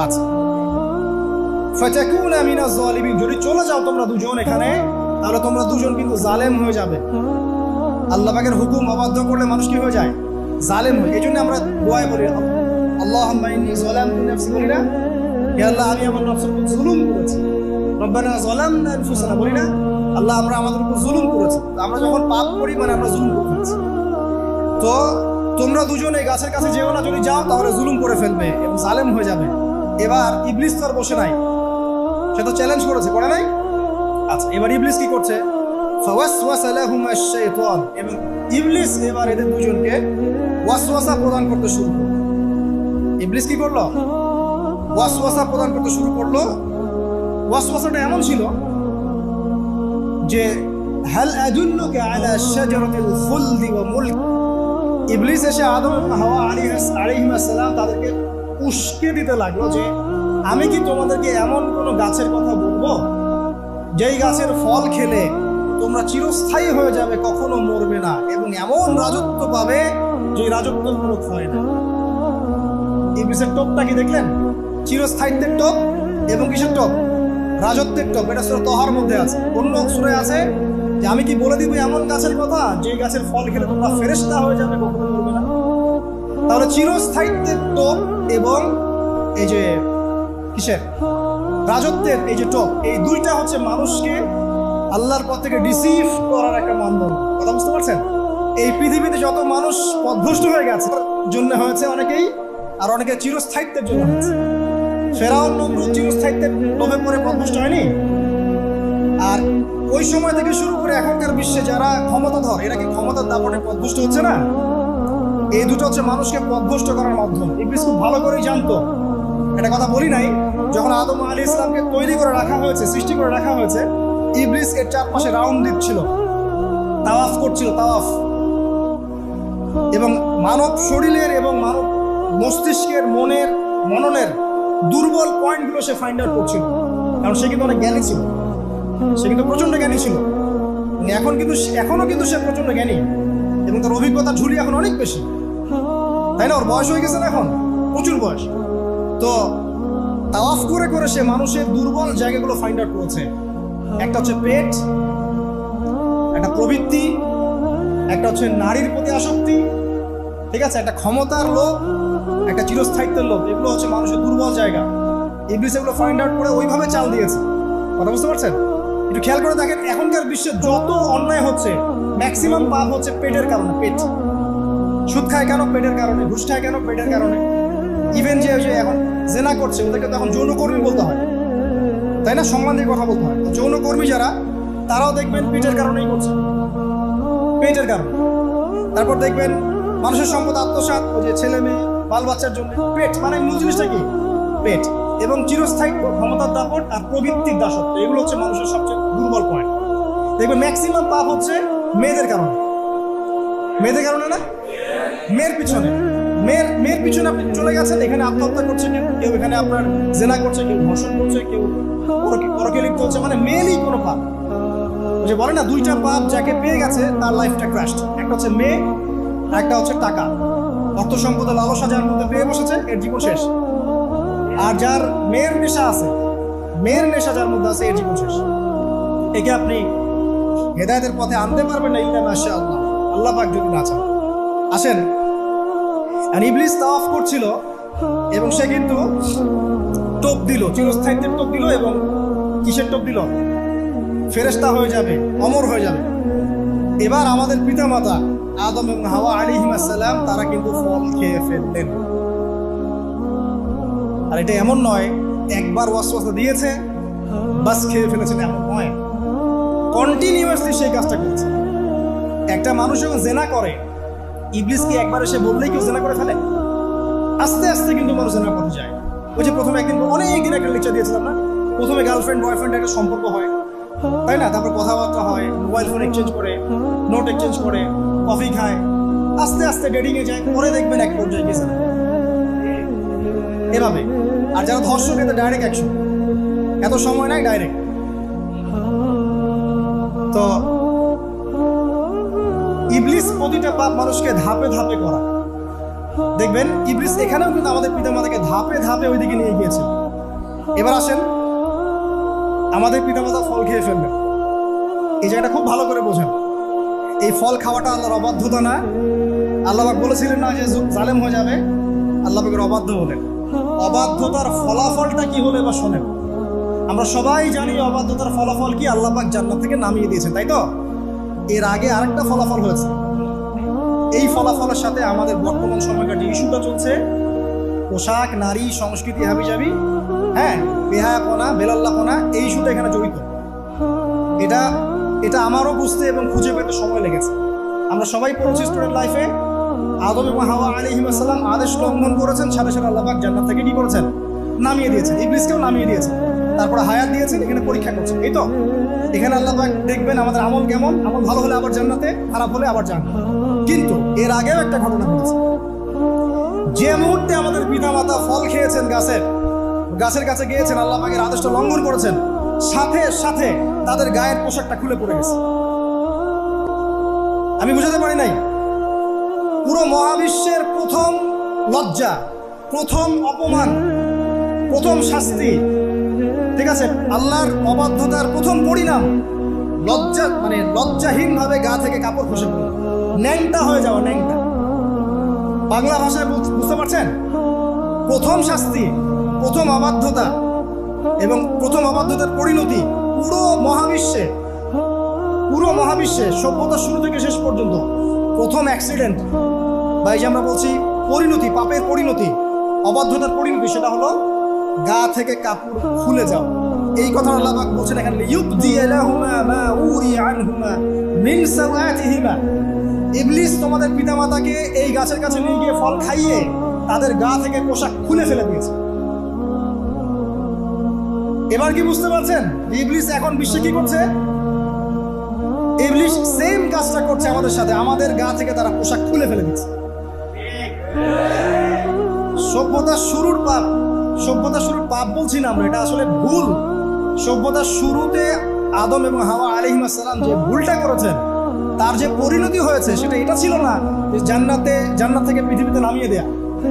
আচ্ছা, ফাতাকুনা মিনাজ জালিমিন, যদি চলে যাও তোমরা দুজন এখানে, তাহলে তোমরা দুজন কিন্তু জালেম হয়ে যাবে। আল্লাহ পাকের হুকুম অবাধ্য করলে মানুষ কি হয়ে যায়? জালেম হয়। এই জন্য আমরা দোয়ায় বলি, আল্লাহুম্মা ইন্নী যালামতু নাফসি, বলি না? হে আল্লাহ, আমি আমার নফসের উপর জুলুম করেছি। রব্বানা যালামনা আনফুসানা, বলি না? আল্লাহ, আমরা আমাদের উপর জুলুম করেছি। আমরা যখন পাপ করি মানে আমরা জুলুম করে ফেলছি। তো তোমরা দুজন এই গাছের কাছে যেও না, যদি যাও তাহলে জুলুম করে ফেলবে এবং জালেম হয়ে যাবে। এবার ইবলিস তো আর বসে নাই, সে তো চ্যালেঞ্জ করেছে, করে নাই? আচ্ছা, এবার ইবলিস কি করছে? ফাওয়াসওয়াসা লাহুমা আশ-শাইতান, এবং ইবলিস এবার এদের দুজনকে ওয়াসওয়াসা প্রদান করতে শুরু করলো। ইবলিস কি করলো? ওয়াসওয়াসা প্রদান করতে শুরু করলো। ওয়াসওয়াসাটা এমন ছিল যে হাল আদুল্লুকা আলা শাজারাতিল খুলদি ওয়া মুলক। ইবলিস এসে আদম এবং হাওয়া আলাইহিস সালাম তাদেরকে উস্কে দিতে লাগলো যে আমি কি তোমাদেরকে এমন কোনো গাছের কথা বলবো যেই গাছের ফল খেলে তোমরা চিরস্থায়ী হয়ে যাবে, কখনো মরবে না, এবং এমন রাজত্ব পাবে যে রাজত্বের কোনো ক্ষয় না। ইবলিসের টোপটা কি দেখলেন? চিরস্থায়িত্বের টোপ এবং কিসের টোপ? রাজত্বের টোপ। এটা সূরা তাহার মধ্যে আছে। অন্য সূরায় আছে যে আমি কি বলে দিব এমন গাছের কথা যে গাছের ফল খেলে তোমরা ফেরেশতা হয়ে যাবে, কখনো মরবে না। তাহলে চিরস্থায়িত্বের টোপ এবং এই যে কিসের? রাজত্বের এই যে টোপ, এই দুইটা হচ্ছে মানুষকে আল্লাহর পথ থেকে ডিসিভ করার একটা মানদণ্ড। কথা বুঝতে পারছেন? এই পৃথিবীতে যত মানুষ পথভ্রষ্ট হয়ে গেছে জন্য হয়েছে অনেকেই, আর অনেকে চিরস্থায়িত্বের জন্য হয়েছে। ফেরাউন নমরুদ চিরস্থায়িত্বের লোভে পড়ে পথভ্রষ্ট হয়নি? আর ওই সময় থেকে শুরু করে এখনকার বিশ্বে যারা ক্ষমতাধর, এরা কি ক্ষমতার দাপটে পথভ্রষ্ট হচ্ছে না? এই দুটো হচ্ছে মানুষকে পথভ্রষ্ট করার মাধ্যম। ইবলিস খুব ভালো করেই জানতো। এটা কথা বলি নাই, যখন আদম আলাইহিস সালামকে তৈরি করে রাখা হয়েছে, সৃষ্টি করে রাখা হয়েছে, ইবলিস এর চারপাশে রাউন্ড দিচ্ছিল, তাওয়াফ করছিল, তাওয়াফ। এবং মানব শরীরের এবং মানব মস্তিষ্কের, মনের, মননের দুর্বল পয়েন্টগুলো সে ফাইন্ড আউট করছিল। কারণ সে কিন্তু অনেক জ্ঞানী ছিল, সে কিন্তু প্রচন্ড জ্ঞানী ছিল। এখনো কিন্তু সে প্রচন্ড জ্ঞানী, এবং তার অভিজ্ঞতা ঝুলি এখন অনেক বেশি, তাই না? ওর বয়স হয়ে গেছে না, এখন প্রচুর বয়স। তো তাওয়াফ করে করে সে মানুষের দুর্বল জায়গাগুলো ফাইন্ড আউট করেছে। একটা হচ্ছে পেট, একটা প্রবৃত্তি, একটা হচ্ছে নারীর প্রতি আসক্তি, ঠিক আছে, একটা ক্ষমতার লোভ, একটা চিরস্থায়িত্বের লোভ। এগুলো হচ্ছে মানুষের দুর্বল জায়গা। ইবলিস এগুলো ফাইন্ড আউট করে ওইভাবে চাল দিয়েছে। কথা বুঝতে পারছেন? একটু খেয়াল করে দেখেন, এখনকার বিশ্বে যত অন্যায় হচ্ছে ম্যাক্সিমাম পাপ হচ্ছে পেটের কারণে। পেট। সুদ খায় কেন? পেটের কারণে। ঘুষ খায় কেন? পেটের কারণে। ইভেন যে এখন জেনা করছে ওদেরকে তো এখন যৌনকর্মী বলতে হয়, তাই না? সম্মান দিয়ে কথা বলতে হয়। যৌনকর্মী যারা, তারাও দেখবেন পেটের কারণেই করছে। পেটের কারণে। তারপর দেখবেন মানুষের সম্পদ আত্মসাৎ, ওই যে ছেলে মেয়ে বাল বাচ্চার জন্য। পেট মানে মূল জিনিসটা কি? পেট। এবং চিরস্থায়িত্ব, ক্ষমতার দাপট আর প্রবৃত্তির দাসত্ব, এগুলো হচ্ছে মানুষের সবচেয়ে দুর্বল পয়েন্ট। দেখবেন ম্যাক্সিমাম পাপ হচ্ছে মেয়েদের কারণে। মেয়েদের কারণে না, মেয়ের পিছনে। মেয়ের পিছনে আপনি চলে গেছেন, এখানে আত্মহত্যা করছে কেউ, কেউ এখানে আপনার জেনা করছে, কেউ ধর্ষণ করছে, কেউ পরকে লিপ্ত হচ্ছে, মানে মেয়েরই কোনো পাপ। ওই যে বলে না, দুইটা পাপ যাকে পেয়ে গেছে তার লাইফটা ক্র্যাশড। একটা হচ্ছে মেয়ে, একটা হচ্ছে টাকা। অর্থ সম্পদের লালসা যার মধ্যে পেয়ে বসেছে, এর জীবন শেষ। আর যার মেয়ের নেশা আছে, মেয়ের নেশা যার মধ্যে আছে, এর জীবন শেষ। একে আপনি হেদায়েতের পথে আনতে পারবেন না ইল্লা মাশাআল্লাহ, আল্লাহ পাক যদি না চান। আসেন, আর ইবলিস তাওয়াফ করছিল এবং সে কিন্তু টোপ দিল, চিরস্থায়িত্বের টোপ দিল। এবং কিসের টোপ দিল? ফেরেশতা হয়ে যাবে, অমর হয়ে যাবে। এবার আমাদের পিতামাতা আদম এবং হাওয়া আলাইহিস সালাম তারা কিন্তু ফল খেয়ে ফেললেন। আর এটা এমন নয় একবার ওয়াসওয়াসা দিয়েছে বাস খেয়ে ফেলেছেন, এমন নয়। কন্টিনিউয়াসলি সেই কাজটা করেছে। একটা মানুষ যখন জেনা করে, ইবলিস কি একবার এসে বললেই কেউ জেনা করে ফেলে? আস্তে আস্তে কিন্তু মানুষ জেনা করতে যায়। ওই যে প্রথমে একদিন, অনেকদিন একটা লেকচার দিয়েছিলাম না, প্রথমে গার্লফ্রেন্ড বয়ফ্রেন্ড একটা সম্পর্ক হয়, তাই না? তারপর কথাবার্তা হয়, মোবাইল ফোন এক্সচেঞ্জ করে, নোট এক্সচেঞ্জ করে, কফি খায়, আস্তে আস্তে ডেটিং এ যায়, পরে দেখবেন এক পর্যায়ে গেছে এভাবে। আর যারা ধর্ষণ, এটা ডাইরেক্ট অ্যাকশন, এত সময় নাই, ডাইরেক্ট। তো ইবলিস প্রতিটা পাপ মানুষকে ধাপে ধাপে করা। দেখবেন ইবলিস এখানেও কিন্তু আমাদের পিতামাতাকে ধাপে ধাপে ওইদিকে নিয়ে গিয়েছে। এবার আসেন, আমাদের পিতামাতা ফল খেয়ে ফেলবেন, এই জায়গাটা খুব ভালো করে বোঝেন। এই ফল খাওয়াটা আল্লাহর অবাধ্যতা না। আল্লাহ পাক বলেছিলেন না যে জালেম হয়ে যাবে, আল্লাহ পাকের অবাধ্য বলেন। অবাধ্যতার ফলাফলটা কি হলে বা শোনেন, আমরা সবাই জানি অবাধ্যতার ফলাফল কি, আল্লাহ পাক জান্নাত থেকে নামিয়ে দিয়েছেন, তাই তো? এর আগে আরেকটা ফলাফল হয়েছে। এই ফলাফলের সাথে আমাদের বর্তমান সময়কার যে ইস্যুটা চলছে, পোশাক, নারী, সংস্কৃতি, হাবিজাবি, হ্যাঁ, বেহায়াপনা, বেলাল্লাপনা, এই ইস্যুটা এখানে জড়িত। এটা আমারও বুঝতে এবং খুঁজে পেতে সময় লেগেছে। আমরা সবাই পড়েছি স্টুডেন্ট লাইফে, আদম এবং হাওয়া আলাইহিস সালাম আদেশ লঙ্ঘন করেছেন, সাথে সাথে আল্লাহ পাক জান্নাত থেকে কি করেছেন? নামিয়ে দিয়েছেন। ইবলিসকেও নামিয়ে দিয়েছেন, তারপরে হায়াত দিয়েছেন, এখানে পরীক্ষা করছেন, এই তো? এখানে আল্লাহ পাক দেখবেন আমাদের আমল কেমন, আমল ভালো হলে আবার জান্নাতে, খারাপ হলে আবার জান্নাতে। কিন্তু এর আগেও একটা ঘটনা ঘটেছে। যে মুহূর্তে আমাদের পিতামাতা ফল খেয়েছেন, গাছের কাছে গিয়েছেন, আল্লাহ পাকের আদেশটা লঙ্ঘন করেছেন, সাথে সাথে তাদের গায়ের পোশাকটা খুলে পড়ে গেছে। আমি বুঝাতে পারি নাই, পুরো মহাবিশ্বের প্রথম লজ্জা, প্রথম অপমান, প্রথম শাস্তি, ঠিক আছে, আল্লাহর অবাধ্যতার প্রথম পরিণাম লজ্জা, মানে লজ্জাহীন ভাবে গা থেকে কাপড় খসে পড়ে, ন্যাংটা হয়ে যাওয়া, ন্যাংটা। বাংলা ভাষায় বুঝতে পারছেন? প্রথম শাস্তি, প্রথম অবাধ্যতা এবং প্রথম অবাধ্যতার পরিণতি পুরো মহাবিশ্বে সভ্যতার শুরু থেকে শেষ পর্যন্ত প্রথম অ্যাক্সিডেন্ট, বা এই যে আমরা বলছি পরিণতি, পাপের পরিণতি, অবাধ্যতার পরিণতি, সেটা হলো গা থেকে কাপড় খুলে যাও। এই কথা আল্লাহ পাক বলছেন এখানে, ইউবদিলাহুমা মা উরি আনহুমা মিন সাওয়াতিহিমা। ইবলিস তোমাদের পিতামাতাকে এই গাছের কাছে নিয়ে গিয়ে ফল খাইয়ে তাদের গা থেকে পোশাক খুলে ফেলে দিয়েছে। এবার কি বুঝতে পারছেন ইবলিস এখন বিশ্বে কি করছে? ইবলিস সেম কাজটা করছে আমাদের সাথে, আমাদের গা থেকে তারা পোশাক খুলে ফেলে দিচ্ছে। সভ্যতার শুরুর পাপ বলছি না আমরা, এটা আসলে ভুল। সভ্যতার শুরুতে আদম এবং হাওয়া আলাইহিস সালাম যে ভুলটা করেছেন, তার যে পরিণতি হয়েছে সেটা এটা ছিল না যে জান্নাত থেকে পৃথিবীতে নামিয়ে দেয়া,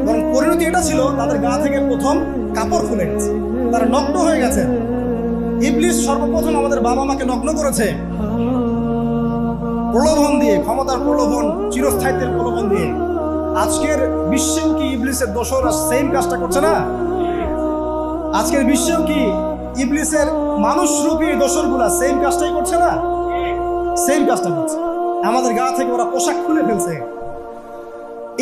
বরং পরিণতি এটা ছিল তাদের গা থেকে প্রথম কাপড় খুলে গেছে, তারা নগ্ন হয়ে গেছে। ইবলিস সর্বপ্রথম আমাদের বাবা মাকে নগ্ন করেছে প্রলোভন দিয়ে, ক্ষমতার প্রলোভন, চিরস্থায়িত্বের প্রলোভন দিয়ে। আজকের বিশ্বেও কি ইবলিসের দোসররা সেম কাজটা করছে না? আজকের বিশ্বেও কি ইবলিসের মানুষরূপী দোসরগুলা সেম কাজটাই করছে না? সেম কাজটা করছে, আমাদের গা থেকে ওরা পোশাক খুলে ফেলছে।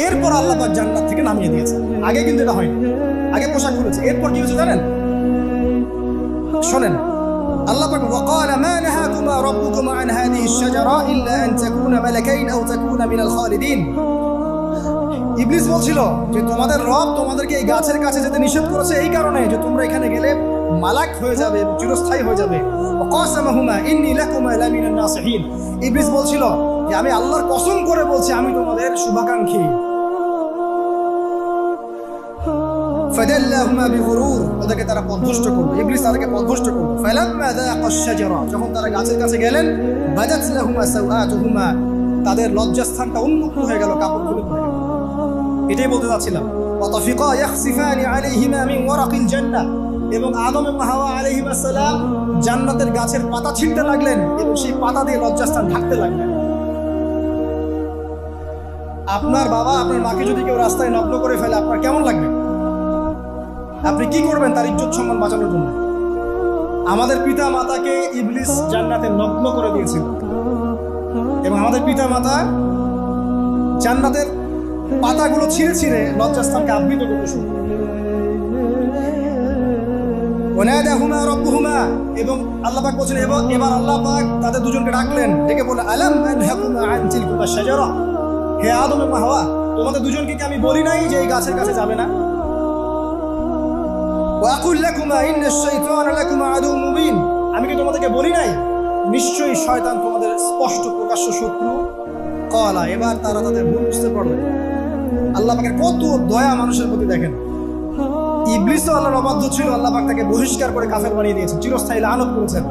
এরপর আল্লাহ পাক জান্নাত থেকে নামিয়ে দিয়েছে। আগে কিন্তু এটা হয়নি, আগে পোশাক খুলেছে। এরপর কি হয়েছে জানেন? শোনেন, আল্লাহ পাক ওয়াকালা মা নাহাকুমা রাব্বুকুমা আন হাযিহি আশ-শাজারা ইল্লা আন তাকুনা মালাকাইন আও তাকুনা মিনাল খালিদিন। ইবলিস বলছিল যে তোমাদের রব তোমাদেরকে এই গাছের কাছে যেতে নিষেধ করেছে এই কারণে যে তোমরা এখানে গেলে মালাক হয়ে যাবে, চিরস্থায়ী হয়ে যাবে। ওয়াকাসামাহুমা ইন্নী লাকুমা লামিনান নাসিহিন। ইবলিস বলছিল যে আমি আল্লাহর কসম করে বলছি আমি তোমাদের শুভাকাঙ্ক্ষী। ফাদাল্লাহুমা বিগুরুর, ওদেরকে তারা পথভ্রষ্ট করলো, ইবলিস তাদেরকে পথভ্রষ্ট করলো। ফালাম্মা যাআকাশ শাজারা, যখন তারা গাছের কাছে গেলেন, বাদাত লাহুমা সাওআতুহুমা, তাদের লজ্জাস্থানটা উন্মুক্ত হয়ে গেল, কাপড় খুলে পড়ে গেল। এটাই বলতে চাচ্ছিলাম। ওয়াতাফিকা ইয়াখসিফানি আলাইহিমা মিন ওয়ারাকিল জান্নাহ, এবং আদম এবং হাওয়া আলাইহিমা সালাম জান্নাতের গাছের পাতা ছিঁড়তে লাগলেন এবং সেই পাতা দিয়ে লজ্জাস্থান ঢাকতে লাগলেন। আপনার বাবা আপনার মাকে যদি কেউ রাস্তায় নগ্ন করে ফেলে আপনার কেমন লাগবে? আপনি কি করবেন তার ইজ্জত সম্মান বাঁচানোর জন্য? আমাদের পিতা মাতাকে ইবলিস জান্নাতে নগ্ন করে দিয়েছিল এবং আমাদের পিতা মাতা জান্নাতের পাতাগুলো ছিঁড়ে ছিঁড়ে লজ্জাস্থানকে আবৃত করতে শুরু করলেন। ওয়ানাদাহুমা রাব্বুহুমা, এবং আল্লাহ পাক বলেন এবার আল্লাহ পাক তাদের দুজনকে ডাকলেন, ডেকে বলে আলাম আনহাকুমা আন তিলকুমা শাজারা, হে আদম এবং হাওয়া তোমাদের দুজনকে কি আমি বলি নাই যে এই গাছের কাছে যাবে না? ওয়াকুল লাকুমা ইন্নাশ শাইতানা লাকুমা আদুউম মুবিন, আমি কি তোমাদেরকে বলি নাই নিশ্চয়ই শয়তান তোমাদের স্পষ্ট প্রকাশ্য শত্রু? ক্বালা, এবার তারা তাদের ভুল বুঝতে পারল। আল্লাহ পাকের কত দয়া মানুষের প্রতি দেখেন। ইবলিসও আল্লাহর অবাধ্য ছিল, আল্লাহ পাক তাকে বহিষ্কার করে কাফের বানিয়ে দিয়েছেন, চিরস্থায়ী লানত করেছেন।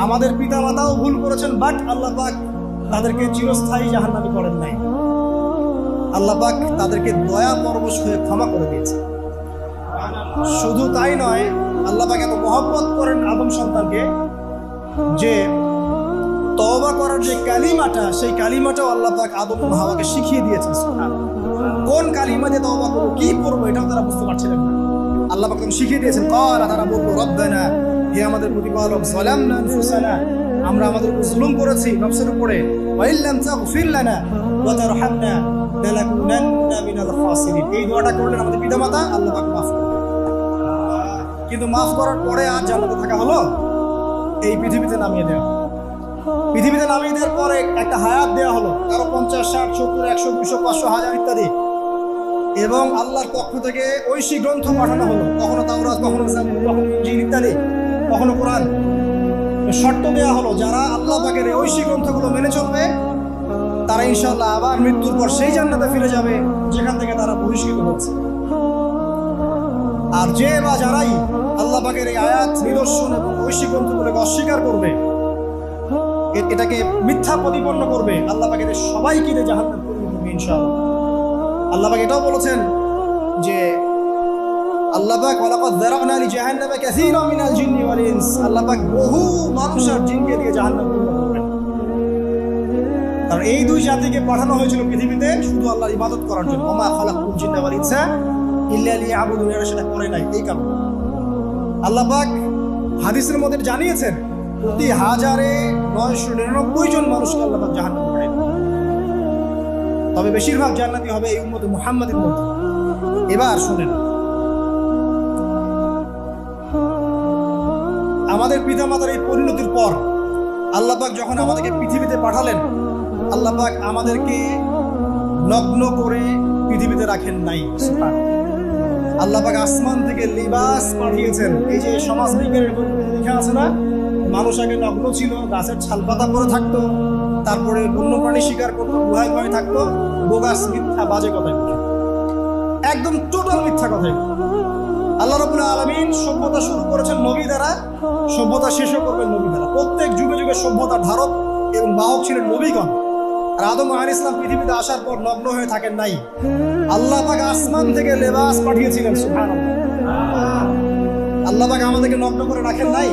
আমাদের পিতা মাতাও ভুল করেছেন, বাট আল্লাহ পাক তাদেরকে চিরস্থায়ী জাহান্নামী করেন নাই। আল্লাহ পাক তাদেরকে দয়া পরবশ হয়ে ক্ষমা করে দিয়েছে। শুধু তাই নয়, আল্লাহ পাক এত মহব্বত করেন আদম সন্তানকে যে তওবা করার যে কালিমাটা, সেই কালিমাটাও আল্লাহ পাক আদম ও হাওয়াকে শিখিয়ে দিয়েছেন। কোন কালিমা দিয়ে তওবা করব, কি করব, এটাও তারা বুঝতে পারছিলেন না। আল্লাহ পাক শিখিয়ে দিয়েছেন। ক্বালা, তারা বলল রব্বানা, হে আমাদের প্রতিপালক, যালামনা আনফুসানা, আমরা আমাদের উপর জুলুম করেছি নফসের উপরে, ওয়া ইল্লাম তাগফির লানা ওয়া তারহামনা লানাকুনান্না মিনাল খাসিরিন। এই দোয়াটা করলেন আমাদের পিতামাতা, আল্লাহ পাক মাফ করবেন। কিন্তু মাফ করার পরে আর জান্নাতে থাকা হলো? এই পৃথিবীতে নামিয়ে দেওয়া। পৃথিবীতে নামিয়ে দেওয়ার পরে একটা হায়াত দেওয়া হলো, কারো 50, 60, 70, 100, 200, 500, 1000 ইত্যাদি, এবং আল্লাহর পক্ষ থেকে ঐশী গ্রন্থ পাঠানো হলো, কখনো তাওরাত, কখনো জাবুর, কখনো ইনজিল ইত্যাদি, কখনো কোরআন। শর্ত দেওয়া হলো যারা আল্লাহ পাকের এই ঐশী গ্রন্থগুলো মেনে চলবে তারা ইনশাআল্লাহ আবার মৃত্যুর পর সেই জান্নাতে ফিরে যাবে যেখান থেকে তারা বহিষ্কৃত হচ্ছে। আর যে বা যারাই আল্লাহ পাকের এই আয়াত, নিদর্শন এবং ঐশী গ্রন্থগুলোকে অস্বীকার করবে, এটাকে মিথ্যা প্রতিপন্ন করবে, আল্লাহ পাকের সবাই কিনে জাহান্নামে পরিণত হবে ইনশাআল্লাহ। আল্লাহ পাক এটাও বলেছেন যে আল্লাহ পাক ওয়ালাকাদ যারানা লি জাহান্নামা কাসীরাম মিনাল জিন্নি ওয়াল ইনস, আল্লাহ পাক বহু মানুষ আর জিনকে দিয়ে জাহান্নামে পরিণত করবেন। কারণ এই দুই জাতিকে পাঠানো হয়েছিল পৃথিবীতে শুধু আল্লাহর ইবাদত করার জন্য। ওমা খালাকুল জিন্না ওয়াল ইনসা ইল্লা লিয়াবুদুন, এরা সেটা করে নাই। এই কারণে আল্লাহ পাক হাদিসের মধ্যে জানিয়েছেন প্রতি 1999 জন মানুষকে আল্লাহ পাক জাহান্নামে পাঠাবেন, তবে বেশিরভাগ জান্নাতি হবে এই উম্মতে মুহাম্মাদের মধ্যে। এবার শুনেন, আমাদের পিতামাতার এই পরিণতির পর আল্লাহ পাক যখন আমাদেরকে পৃথিবীতে পাঠালেন, আল্লাহ পাক আমাদেরকে নগ্ন করে পৃথিবীতে রাখেন নাই। আল্লাহ পাক আসমান থেকে লিবাস পাঠিয়েছেন। এই যে সমাজ বিজ্ঞানের লেখা আছে না, মানুষ আগে নগ্ন ছিল, গাছের ছালপাতা পরে থাকতো, তারপরে বন্য প্রাণী শিকার করতো, গুহায় ভয়ে থাকতো, বোগাস, মিথ্যা, বাজে কথা, একদম টোটাল মিথ্যা কথা। আল্লাহ রাব্বুল আলামিন সভ্যতা শুরু করেছেন নবী দ্বারা, সভ্যতা শেষও করবেন নবী দ্বারা। প্রত্যেক যুগে যুগে সভ্যতার ধারক এবং বাহক ছিলেন নবীগণ। আর আদম আলাইহিস সালাম পৃথিবীতে আসার পর নগ্ন হয়ে থাকেন নাই। আল্লাহ পাক আসমান থেকে লেবাস পাঠিয়েছিলেন। সুবহানাল্লাহ, আল্লাহ পাক আমাদেরকে নগ্ন করে রাখেন নাই।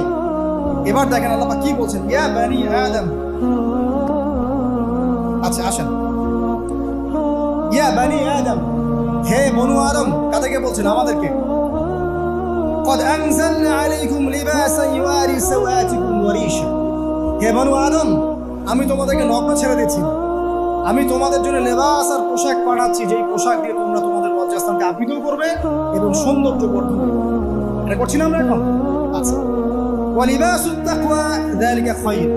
এবার দেখেন আল্লাহ পাক কি বলছেন, ইয়া বানি আদম, আচ্ছা আসেন, ইয়া বানি আদম, হে বনু আদম, কাদেরকে বলছেন? আমাদেরকে। قد أنزلنا عليكم لباسا يواري سوآتكم وريشا, হে বনু আদম, আমি তোমাদেরকে নগ্ন ছেড়ে দিচ্ছি, আমি তোমাদের জন্য লেবাস আর পোশাক পাঠাচ্ছি, যেই পোশাক দিয়ে তোমরা তোমাদের লজ্জাস্থানকে আবৃত করবে এবং সৌন্দর্য বর্ধন করবে। এটা করছি না আমরা এখন? আচ্ছা, ওয়ালিবাসুত তাকওয়া যালিকা খায়র,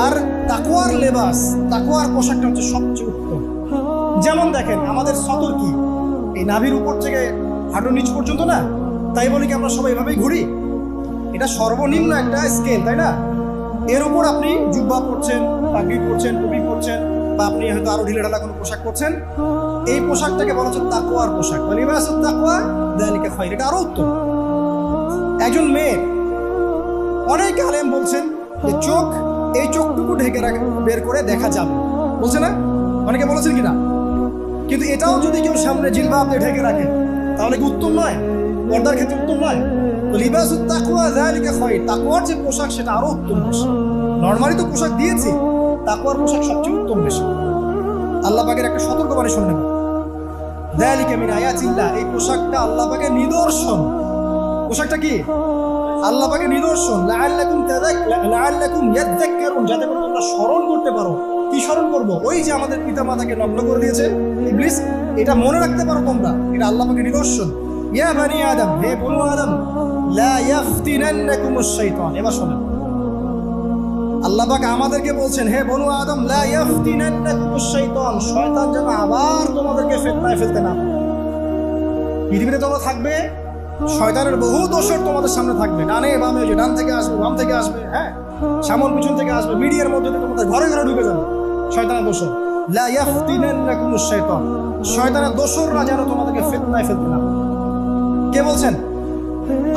আর তাকওয়ার লেবাস, তাকওয়ার পোশাকটা হচ্ছে সবচেয়ে উত্তম। যেমন দেখেন আমাদের সতর কি এই নাভির উপর থেকে হাঁটুর নিচ পর্যন্ত না, তাই বলি কি আমরা সবাই এভাবেই ঘুরি? এটা সর্বনিম্ন একটা স্কেল, তাই না? এর উপর আপনি জুব্বা পরছেন, পাগড়ি পরছেন, টুপি পরছেন, বা আপনি হয়তো আরো ঢিলেঢালা কোনো পোশাক পরছেন, এই পোশাকটাকে বলা হচ্ছে তাকওয়ার পোশাক। ওয়ালিবাসুত তাকওয়া যালিকা খায়র, এটা আরো উত্তম। একজন মেয়ে, অনেক আলেম বলছেন যে চোখ, এই চোখটুকু ঢেকে বের করে দেখা যাবে, বলছে না? অনেকে বলেছেন কিনা? কিন্তু এটাও যদি কেউ সামনে জিলবাব দিয়ে ঢেকে রাখে তাহলে কি উত্তম নয়? পর্দার ক্ষেত্রে উত্তম নয়? তো লিবাসুত তাকওয়া যালিকা খায়র, তাকওয়ার যে পোশাক সেটা আরো উত্তম বেশি। নরমালি তো পোশাক দিয়েছি, তাকওয়ার পোশাক সবচেয়ে উত্তম বেশি। আল্লাহ পাকের একটা সতর্কবাণী শুনে নেব, যালিকা মিন আয়াতিল্লাহ, এই পোশাকটা আল্লাহ পাকের নিদর্শন। পোশাকটা কি? আল্লাহ পাকের নিদর্শন। লাআল্লাকুম ইয়াযাক্কারুন, যাতে করে তোমরা স্মরণ করতে পারো। কি স্মরণ করবো? ওই যে আমাদের পিতা মাতাকে নগ্ন করে দিয়েছে ইবলিস, এটা মনে রাখতে পারো তোমরা, এটা আল্লাহ পাকের নিদর্শন। ইয়া বানি আদম, হে বনু আদম, লা ইয়াফতিনান্নাকুমুশ শাইতান। এবার শোনেন, আল্লাহ পাক আমাদেরকে বলছেন, হে বনু আদম, লা ইয়াফতিনান্নাকুমুশ শাইতান, শয়তান যেন আবার তোমাদেরকে ফিতনায় ফেলতে না পারে। পৃথিবীতে তোমরা থাকবে, শয়তানের বহু দোসর তোমাদের সামনে থাকবে, ডানে বামে, যে ডান থেকে আসবে, বাম থেকে আসবে, হ্যাঁ, সামন পিছন থেকে আসবে, মিডিয়ার মধ্যে দিয়ে তোমাদের ঘরে ঘরে ঢুকে যাবে শয়তানের দোসর। লা ইয়াফতিনান্নাকুমুশ শাইতান, শয়তানের দোসররা যেন তোমাদেরকে ফিতনায় ফেলতে না পারে। কে বলছেন?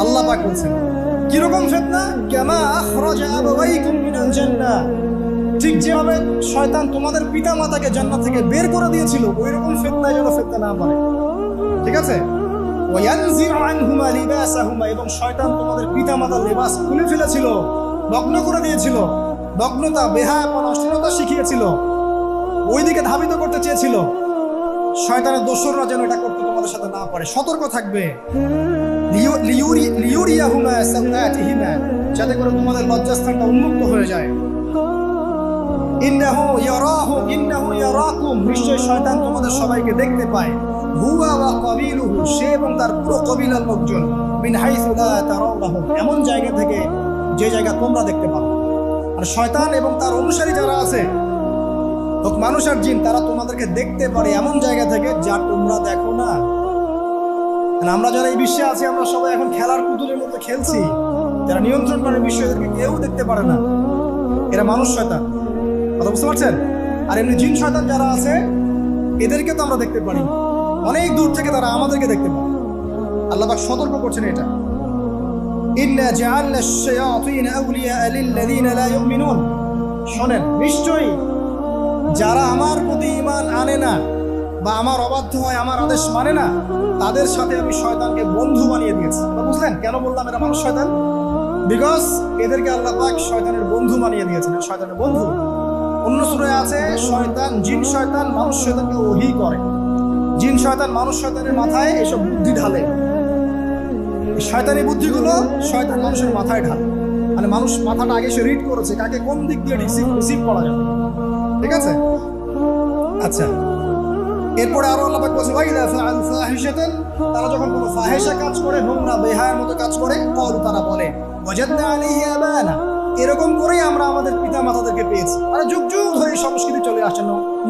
আল্লাহ পাক বলছেন। কিরকম ফিতনা? কামা আখরাজা আবাওয়াইকুম মিনাল জান্নাহ, ঠিক যেভাবে শয়তান তোমাদের পিতা মাতাকে জান্নাত থেকে বের করে দিয়েছিল, ওই রকম ফিতনায় যেন ফেলতে না পারে। ঠিক আছে? ওয়ায়ানজিউ আনহুমা লিবাসাহুমা, এবং শয়তান তোমাদের পিতা মাতার লেবাস খুলে ফেলেছিল, ভগ্ন করে দিয়েছিল, ভগ্নতা, বেহায়াপনা, অশ্লীলতা শিখিয়েছিল, ওইদিকে ধাবিত করতে চেয়েছিল। শয়তানের দোসররা যেন এটা করতে তোমাদের সাথে না পারে, সতর্ক থাকবে। লিউরিয়াহুমা সাওআতিহিমা, যাতে করে তোমাদের লজ্জাস্থানটা উন্মুক্ত হয়ে যায়। ইন্নাহু ইয়ারাকুম, নিশ্চয় শয়তান তোমাদের সবাইকে দেখতে পায়। হুয়া ওয়া কাবিলুহু, সে এবং তার পুরো কবিলার লোকজন, মিন হাইসু লা তারাউনাহুম, এমন জায়গা থেকে যে জায়গা তোমরা দেখতে পাও। আর শয়তান এবং তার অনুসারী যারা আছে, মানুষ আর জিন, তারা তোমাদেরকে দেখতে পারে এমন জায়গা থেকে যা তোমরা দেখো না। আমরা যারা এই বিশ্বে আছি, আমরা সবাই এখন খেলার পুতুলের মতো খেলছি, যারা নিয়ন্ত্রণ করে বিশ্ব, এদেরকে কেউ দেখতে পারে না। এরা মানুষ শয়তান, কথা বুঝতে পারছেন? আর এমনি জিন শয়তান যারা আছে, এদেরকে তো আমরা দেখতে পারি, অনেক দূর থেকে তারা আমাদেরকে দেখতে পায়। আল্লাহ পাক সতর্ক করছেন এটা। ইন্না জাআলনা আশ-শায়াতিনা আউলিয়া লিল্লাযিনা লা ইউমিনুন, শোনেন, নিশ্চয়ই যারা আমার প্রতি ঈমান আনে না বা আমার অবাধ্য হয়, আমার আদেশ মানে না, তাদের সাথে আমি শয়তানকে বন্ধু বানিয়ে দিয়েছি। বুঝলেন কেন বললাম এরা মানুষ শয়তান? বিকজ এদেরকে আল্লাহ পাক শয়তানের বন্ধু বানিয়ে দিয়েছেন, শয়তানের বন্ধু। অন্য সূরায় আছে, শয়তান, জিন শয়তান মানুষ শয়তানকে ওহী করে। জিন শয়তান মানুষ শয়তানের মাথায় এসব বুদ্ধি ঢালে, শয়তানি বুদ্ধিগুলো শয়তান মানুষের মাথায় ঢালে। মানে মানুষ মাথাটা আগে সে রিড করেছে, কাকে কোন দিক দিয়ে রিসিভ করা যাবে। ঠিক আছে? আচ্ছা, এরপরে আরো আল্লাহ পাক বলেন, ওয়াইদা ফাআলু ফাহিশাতান, তারা যখন কোনো ফাহিশা কাজ করে, নোংরা বেহায়ার মতো কাজ করে, ক্বালু, তারা বলে, ওয়াজাদনা আলাইহি আবানা, এরকম করেই আমরা আমাদের পিতা মাতাদেরকে পেয়েছি। আর যুগ যুগ ধরে এই সংস্কৃতি চলে আসছে,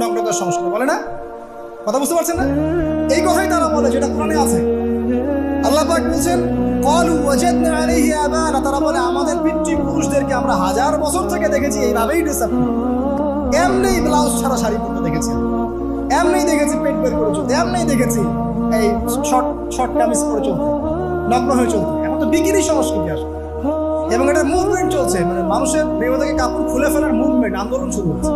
নগ্নতার সংস্কৃতি, বলে না? কথা বুঝতে পারছেন না? এই কথাই তারা বলে, যেটা কোরআনে আছে। আল্লাহ পাক বলছেন, ক্বালু ওয়াজাদনা আলাইহি আবানা, তারা বলে আমাদের পিতৃপুরুষদেরকে আমরা হাজার বছর থেকে দেখেছি এইভাবেই ড্রেস আপ, এমনি ব্লাউজ ছাড়া শাড়ি পরতে দেখেছি, এমনি দেখেছি পেট বের করে চলতে, এমনি দেখেছি এই শর্ট কামিজ পরে চলতে, নগ্ন হয়ে চলতে। এখন তো বিকিনি সংস্কৃতি আসে, এবং এটা মুভমেন্ট চলছে, মানে মানুষের দেহ থেকে কাপড় খুলে ফেলার মুভমেন্ট, আন্দোলন শুরু হচ্ছে।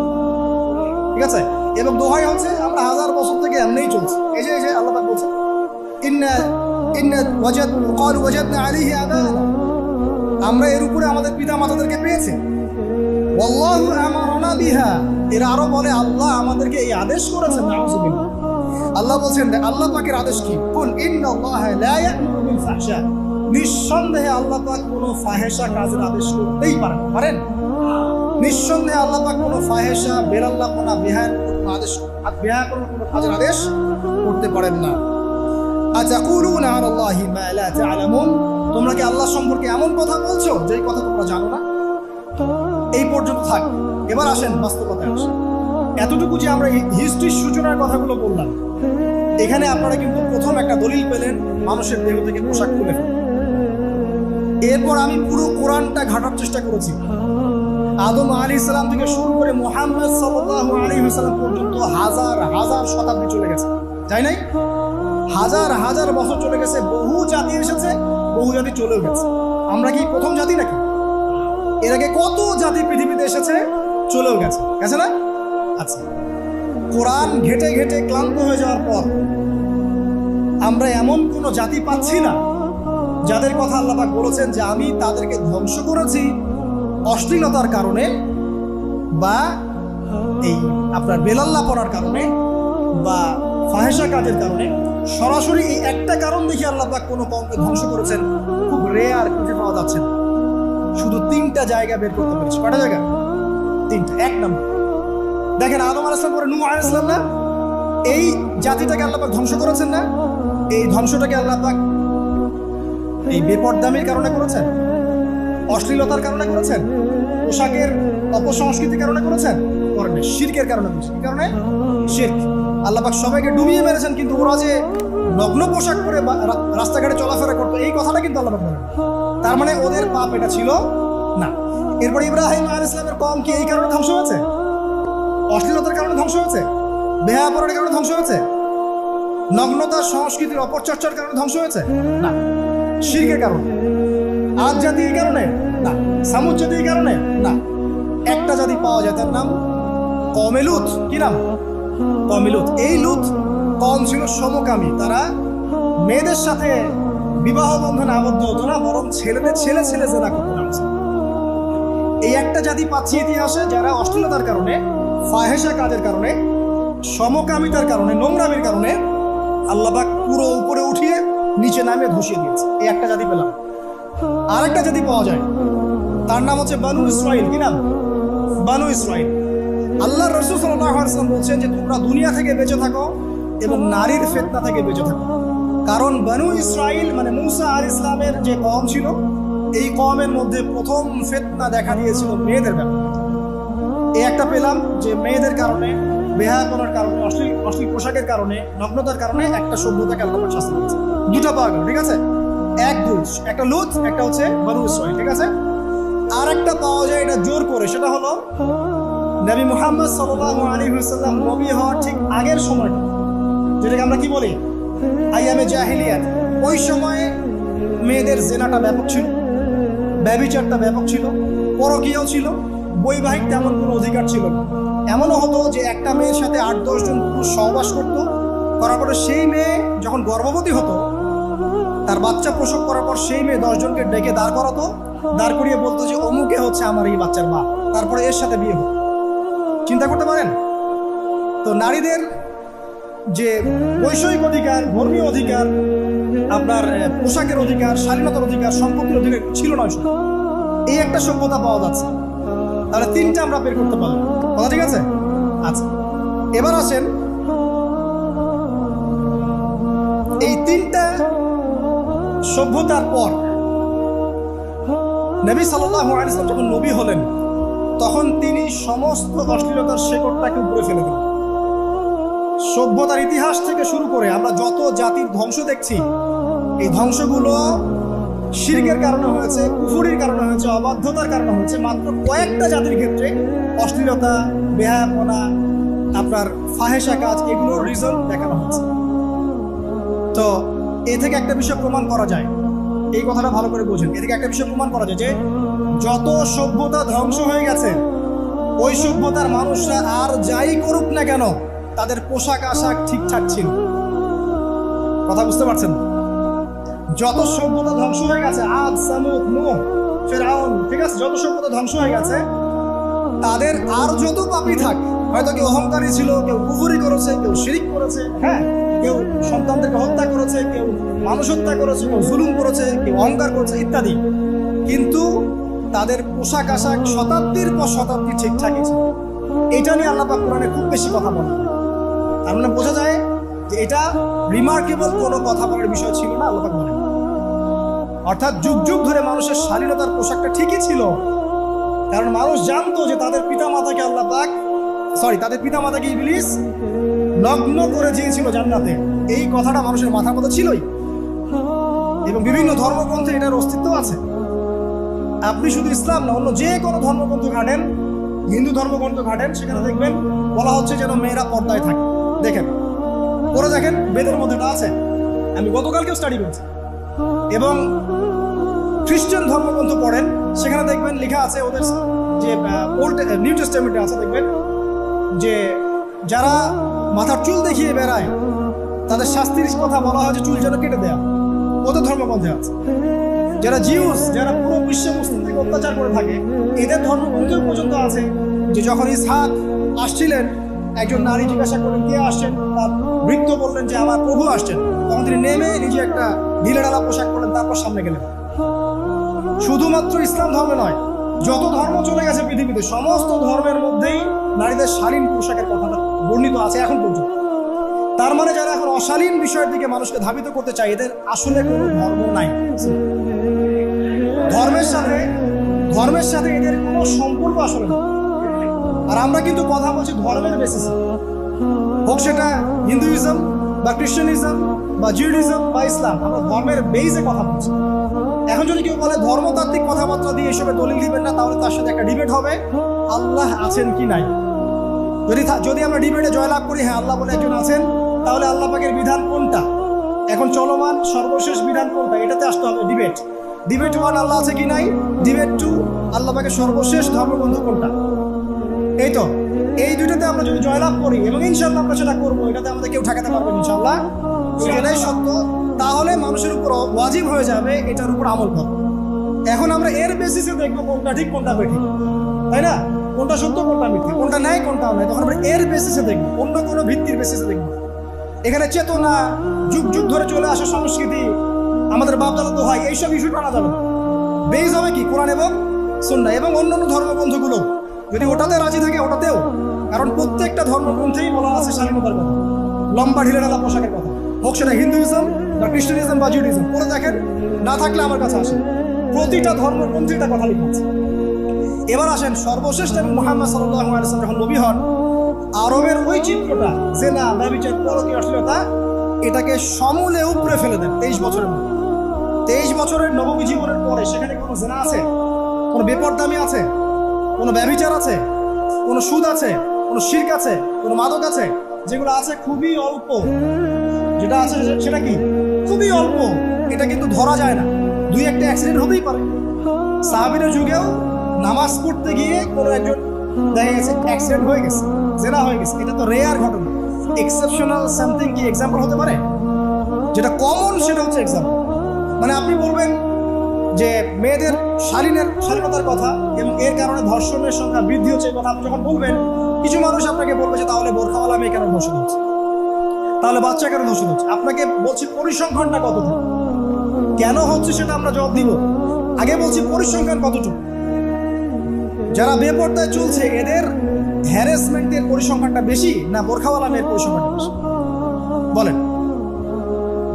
ঠিক আছে? এবং দোহাই হচ্ছে আমরা হাজার বছর থেকে এমনিই চলছে। এই যে আল্লাহ পাক বলছেন, ক্বালু ওয়াজাদনা আলাইহি আবানা, আমরা এর উপরে আমাদের পিতা মাতাদেরকে পেয়েছি। ওয়াল্লাহু আমারানা বিহা, এরা আরো বলে আল্লাহ আমাদেরকে এই আদেশ করেছেন। নাউযুবিল্লাহ। আল্লাহ বলছেন, আল্লাহ পাকের আদেশ কি? কুল ইন্নাল্লাহা লা ইয়া'মুরু বিল ফাহশা, নিঃসন্দেহে আল্লাহ পাক কোনো ফাহেশা কাজের আদেশ করতেই পারেন? নিঃসন্দেহে আল্লাহ পাক কোনো ফাহেশা, বেলাল্লাহপনা, বেহায়ার কোনো আদেশ, বেহায়া কোনো কাজের আদেশ করতে পারেন না। আতাকুলুনা আলাল্লাহি মা লা তা'লামুন, তোমরা কি আল্লাহ সম্পর্কে এমন কথা বলছো যে কথা তোমরা জানো না? এই পর্যন্ত থাক। এবার আসেন বাস্তবতায় আসেন। এতটুকু যে আমরা হিস্ট্রির সূচনার কথাগুলো বললাম, এখানে আপনারা কিন্তু প্রথম একটা দলিল পেলেন মানুষের দেহ থেকে পোশাক খুলে ফেলে। এরপর আমি পুরো কোরআনটা ঘাটার চেষ্টা করেছি। আদম আলাইহিস সালাম থেকে শুরু করে মুহাম্মদ সাল্লাল্লাহু আলাইহি ওয়াসাল্লাম পর্যন্ত হাজার হাজার শতাব্দী চলে গেছে, তাই নাই? হাজার হাজার বছর চলে গেছে, বহু জাতি এসেছে, বহু জাতি চলেও গেছে। আমরা কি প্রথম জাতি নাকি? এর আগে কত জাতি পৃথিবীতে এসেছে, চলেও গেছে, গেছে না? আচ্ছা, কোরআন ঘেটে ঘেটে ক্লান্ত হয়ে যাওয়ার পর আমরা এমন কোনো জাতি পাচ্ছি না যাদের কথা আল্লাহ পাক বলেছেন যে আমি তাদেরকে ধ্বংস করেছি অশ্লীলতার কারণে বা এই আপনার বেলাল্লাপনার কারণে বা ফাহেসা কাজের কারণে। সরাসরি এই একটা কারণ দেখে আল্লাহ পাক কোনো কওমকে ধ্বংস করেছেন খুব রেয়ার, খুঁজে পাওয়া যাচ্ছে না। শুধু 3টা জায়গা বের করতে পেরেছি। কয়টা জায়গা? 3টা। 1 নম্বর দেখেন, আদম আলাইহিস সালাম পরে নূহ আলাইহিস সালাম না, এই জাতিটাকে আল্লাহ পাক ধ্বংস করেছেন না? এই ধ্বংসটাকে আল্লাহ পাক এই বেপরদামির কারণে করেছেন, অশ্লীলতার কারণে করেছেন, পোশাকের অপসংস্কৃতির কারণে করেছেন, করেন শিরকের কারণে করেছেন। কি কারণে? শিরক। আল্লাহ পাক সবাইকে ডুবিয়ে মেরেছেন, কিন্তু ওরা যে নগ্ন পোশাক পরে রাস্তাঘাটে চলাফেরা করতো এই কথাটা কিন্তু আল্লাহ পাক বলেন। তার মানে ওদের পাপ এটা ছিল না। এরপর ইব্রাহিম আলাইহিস সালামের কওম কি এই কারণে ধ্বংস হয়েছে? অশ্লীলতার কারণে ধ্বংস হয়েছে? বেহায়াপনার কারণে ধ্বংস হয়েছে? নগ্নতার সংস্কৃতির অপচর্চার কারণে ধ্বংস হয়েছে? না। শিরকের কারণে। আদ জাতি এই কারণে? না। সামুদ জাতি এই কারণে? না। একটা জাতি পাওয়া যায়, তার নাম কওমে লূত। কি নাম? কওমে লূত। এই লূত কওম ছিল সমকামী। তারা মেয়েদের সাথে বিবাহ বন্ধনে আবদ্ধ হতো না, বরং ছেলেদের ছেলে ছেলে জেনা করতো না। এই একটা জাতি পাচ্ছি ইতিহাসে যারা অশ্লীলতার কারণে, ফাহেসা কাজের কারণে, সমকামিতার কারণে, নোংরামির কারণে আল্লাহ পাক পুরো উপরে উঠিয়ে নিচে নামিয়ে ধসিয়ে দিয়েছে। এই একটা জাতি পেলাম। আরেকটা জাতি পাওয়া যায়, তার নাম হচ্ছে বানু ইসরাইল। কি নাম? বানু ইসরাইল। আল্লাহ রাসূল সাল্লাল্লাহু আলাইহি ওয়াসাল্লাম বলছেন যে তোমরা দুনিয়া থেকে বেঁচে থাকো এবং নারীর ফিতনা থেকে বেঁচে থাকো। কারণ বানু ইসরাইল মানে মূসা আলাইহিস সালামের যে কওম ছিল, এই কওমের মধ্যে প্রথম ফিতনা দেখা দিয়েছিল মেয়েদের ব্যাপারে। এই একটা পেলাম যে মেয়েদের কারণে, বেহায়াপনার কারণে, অশ্লীল পোশাকের কারণে, নগ্নতার কারণে একটা সভ্যতাকে আল্লাহ পাক শাস্তি দিয়েছে। দুটো পাওয়া গেল, ঠিক আছে? একটা লূত, একটা হচ্ছে বানু ইসরাইল, ঠিক আছে? আর একটা পাওয়া যায় এটা জোর করে, সেটা হলো নবী মুহাম্মদ সাল্লাল্লাহু আলাইহি ওয়াসাল্লাম নবী হওয়ার ঠিক আগের সময়টা, যেটাকে আমরা কি বলি আইয়ামে জাহিলিয়াত। ওই সময়ে মেয়েদের জেনাটা ব্যাপক ছিল, ব্যভিচারটা ব্যাপক ছিল, পরকীয়াও ছিল, বৈবাহিক তেমন কোনো অধিকার ছিল না। এমনও হতো যে একটা মেয়ের সাথে 8-10 জন পুরুষ সহবাস করতো, করার পরে সেই মেয়ে যখন গর্ভবতী হতো, তার বাচ্চা প্রসব করার পর সেই মেয়ে 10 জনকে ডেকে দাঁড় করাতো, দাঁড় করিয়ে বলতো যে অমুকে হচ্ছে আমার এই বাচ্চার মা, তারপরে এর সাথে বিয়ে হতো। চিন্তা করতে পারেন তো? নারীদের যে বৈষয়িক অধিকার, ধর্মীয় অধিকার, আপনার পোশাকের অধিকার, স্বাধীনতার অধিকার, সম্পত্তির অধিকার ছিল না। এই একটা সভ্যতা পাওয়া যাচ্ছে। তাহলে 3টা আমরা বের করতে পারলাম। কথা ঠিক আছে? আচ্ছা, এবার আসেন এই 3টা সভ্যতার পর নবী সাল্লাল্লাহু আলাইহি ওয়াসাল্লাম যখন নবী হলেন, তখন তিনি সমস্ত অশ্লীলতার শেকড়টাকে উপরে ফেলে দিলেন। সভ্যতার ইতিহাস থেকে শুরু করে আমরা যত জাতির ধ্বংস দেখছি, এই ধ্বংসগুলো শিরকের কারণে হয়েছে, কুফরির কারণে হয়েছে, অবাধ্যতার কারণে হয়েছে। মাত্র কয়েকটা জাতির ক্ষেত্রে অশ্লীলতা, বেহায়াপনা, আপনার ফাহেসা কাজ, এগুলোর রিজন দেখানো হয়েছে। তো এ থেকে একটা বিষয় প্রমাণ করা যায়, এই কথাটা ভালো করে বোঝেন। এ থেকে একটা বিষয় প্রমাণ করা যায় যে যত সভ্যতা ধ্বংস হয়ে গেছে, ওই সভ্যতার মানুষরা আর যাই করুক না কেন, তাদের পোশাক আশাক ঠিকঠাক ছিল। কথা বুঝতে পারছেন? যত সভ্যতা ধ্বংস হয়ে গেছে, আদ, সামুদ, নূহ, ফিরআউন, ঠিক আছে, যত সভ্যতা ধ্বংস হয়ে গেছে, তাদের আর যত পাপী থাক, হয়তো কেউ অহংকারী ছিল, কেউ কুফরি করেছে, কেউ শিরিক করেছে, হ্যাঁ, কেউ সন্তানদেরকে হত্যা করেছে, কেউ মানুষ হত্যা করেছে, কেউ জুলুম করেছে, কেউ অহংকার করেছে ইত্যাদি, কিন্তু তাদের পোশাক আশাক শতাব্দীর পর শতাব্দী ঠিকঠাকই ছিল। এটা নিয়ে আল্লাহ পাক কোরআনে খুব বেশি কথা বলেন। তার মানে বোঝা যায় যে এটা রিমার্কেবল কোনো কথা বলার বিষয় ছিল না, আল্লাহ পাক বলেন। অর্থাৎ যুগ যুগ ধরে মানুষের শালীনতার পোশাকটা ঠিকই ছিল, কারণ মানুষ জানতো যে তাদের পিতামাতাকে আল্লাহ পাক তাদের পিতামাতাকে ইবলিস নগ্ন করে দিয়েছিল জান্নাতে, এই কথাটা মানুষের মাথার মধ্যে ছিলই, এবং বিভিন্ন ধর্মগ্রন্থে এটার অস্তিত্ব আছে। আপনি শুধু ইসলাম না, অন্য যে কোনো ধর্মগ্রন্থ ঘাটেন, হিন্দু ধর্মগ্রন্থ ঘাটেন, সেখানে দেখবেন বলা হচ্ছে যেন মেয়েরা পর্দায় থাকে। দেখেন, পরে দেখেন বেদের মধ্যে এটা আছে, আমি গতকালকেও স্টাডি করছি। এবং খ্রিস্টান ধর্মগ্রন্থ পড়েন, সেখানে দেখবেন লেখা আছে ওদের যে নিউ টেস্টামেন্টে আছে, দেখবেন যে যারা মাথার চুল দেখিয়ে বেড়ায় তাদের শাস্তির কথা বলা হয় যে চুল যেন কেটে দেয়া, ওদের ধর্মগ্রন্থে আছে। যারা জিউস, যারা পুরো বিশ্ব মুসলিমদেরকে অত্যাচার করে থাকে, এদের ধর্মগ্রন্থেও পর্যন্ত আছে যে যখন ইসহাক আসছিলেন, একজন নারী জিজ্ঞাসা করলেন কে আসছেন, তার বৃত্ত বললেন যে আমার প্রভু আসছেন, তখন তিনি নেমে নিজে একটা ঢিলেঢালা পোশাক করলেন, তারপর সামনে গেলেন। শুধুমাত্র ইসলাম ধর্মে নয়, যত ধর্ম চলে গেছে পৃথিবীতে, সমস্ত ধর্মের মধ্যেই নারীদের শালীন পোশাকের কথাটা বর্ণিত আছে এখন পর্যন্ত। তার মানে যারা এখন অশালীন বিষয়ের দিকে মানুষকে ধাবিত করতে চায়, এদের আসলে কোনো ধর্ম নাই। ধর্মের সাথে এদের কোনো সম্পর্ক আসলে নেই। আর আমরা কিন্তু কথা বলছি ধর্মের বেসিসে, হোক সেটা হিন্দুইজম বা খ্রিস্টানিজম বা জিউডিজম বা ইসলাম, আমরা ধর্মের বেইসে কথা বলছি। এখন যদি কেউ বলে ধর্মতাত্ত্বিক কথাবার্তা দিয়ে এসবে দলিল দিবেন না, তাহলে তার সাথে একটা ডিবেট হবে আল্লাহ আছেন কি নাই। যদি আমরা ডিবেটে জয়লাভ করি, হ্যাঁ আল্লাহ বলে একজন আছেন, তাহলে আল্লাহ পাকের বিধান কোনটা, এখন চলমান সর্বশেষ বিধান কোনটা, এটাতে আসতে হবে ডিবেট। ডিবেট 1 আল্লাহ আছে কি নাই, ডিবেট 2 আল্লাহ পাকের সর্বশেষ ধর্মগ্রন্থ কোনটা। এই তো এই দুইটাতে আমরা যদি জয়লাভ করি, এবং ইনশাআল্লাহ আমরা সেটা করবো, এটাতে আমাদের কেউ ঠেকাতে পারবে না ইনশাআল্লাহ, এটাই সত্য, তাহলে মানুষের উপর ওয়াজিব হয়ে যাবে এটার উপর আমল করা। এখন আমরা এর বেসিসে দেখবো কোনটা ঠিক কোনটা বেঠিক, তাই না, কোনটা সত্য কোনটা মিথ্যা, কোনটা ন্যায় কোনটা অন্যায়, তখন আমরা এর বেসিসে দেখবো, অন্য কোনো ভিত্তির বেসিসে দেখবো। এখানে চেতনা, যুগ যুগ ধরে চলে আসা সংস্কৃতি, আমাদের বাপদাদা তো হয়, এইসব ইস্যু টানা যাবে। বেস হবে কি কোরআন এবং সুন্নাহ, এবং অন্যান্য ধর্মগ্রন্থগুলো যদি ওটাতে রাজি থাকে ওটাতেও, কারণ প্রত্যেকটা ধর্মগ্রন্থেই বলা আছে স্বাধীনতার কথা, লম্বা ঢিলেঢালা পোশাকের কথা, হোক সেটা হিন্দুইজম বা খ্রিস্টানিজম বা জিউডিজম। পরে দেখেন, না থাকলে আমার কাছে আসেন, প্রতিটা ধর্মগ্রন্থে এটা কথা লিখা আছে। এবার আসেন, সর্বশেষ নবী মুহাম্মদ সাল্লাল্লাহু আলাইহি ওয়াসাল্লাম যখন নবী হন, আরবের ওই চিত্রটা, জেনা, ব্যভিচার, পরকীয়া, অশ্লীলতা, এটাকে সমূলে উপড়ে ফেলে দেন 23 বছরের মধ্যে। 23 বছরের নববী জীবনের পরে সেখানে কোনো জেনা আছে, কোনো বেপরদামি আছে, কোনো ব্যভিচার আছে, কোনো সুদ আছে, কোনো শিরক আছে, কোনো মাদক আছে, যেগুলো আছে খুবই অল্প, যেটা আছে সেটা কি খুবই অল্প, এটা কিন্তু ধরা যায় না, 2-1টা অ্যাক্সিডেন্ট হতেই পারে। সাহাবীদের যুগেও নামাজ পড়তে গিয়ে কোনো একজন দেখা গেছে অ্যাক্সিডেন্ট হয়ে গেছে, জেনা হয়ে গেছে, এটা তো রেয়ার ঘটনা। এক্সেপশনাল সামথিং কি এক্সাম্পল হতে পারে, যেটা কমন সেটা হচ্ছে এক্সাম্পল। মানে আপনি বলবেন যে মেয়েদের শালীনতার কথা এবং এর কারণে ধর্ষণের সংখ্যা বৃদ্ধি হচ্ছে, এই কথা আপনি যখন বলবেন, কিছু মানুষ আপনাকে বলবে যে তাহলে বোরখাওয়ালা মেয়ে কেন ধর্ষণ হচ্ছে, তাহলে বাচ্চা কেন ধর্ষণ হচ্ছে। আপনাকে বলছি পরিসংখ্যানটা কতটুকু, কেন হচ্ছে সেটা আমরা জবাব দিব, আগে বলছি পরিসংখ্যান কতটুকু। যারা বেপর্দায় চলছে এদের হ্যারাসমেন্টের পরিসংখ্যানটা বেশি না বোরখাওয়ালা মেয়ের পরিসংখ্যানটা বেশি, বলেন।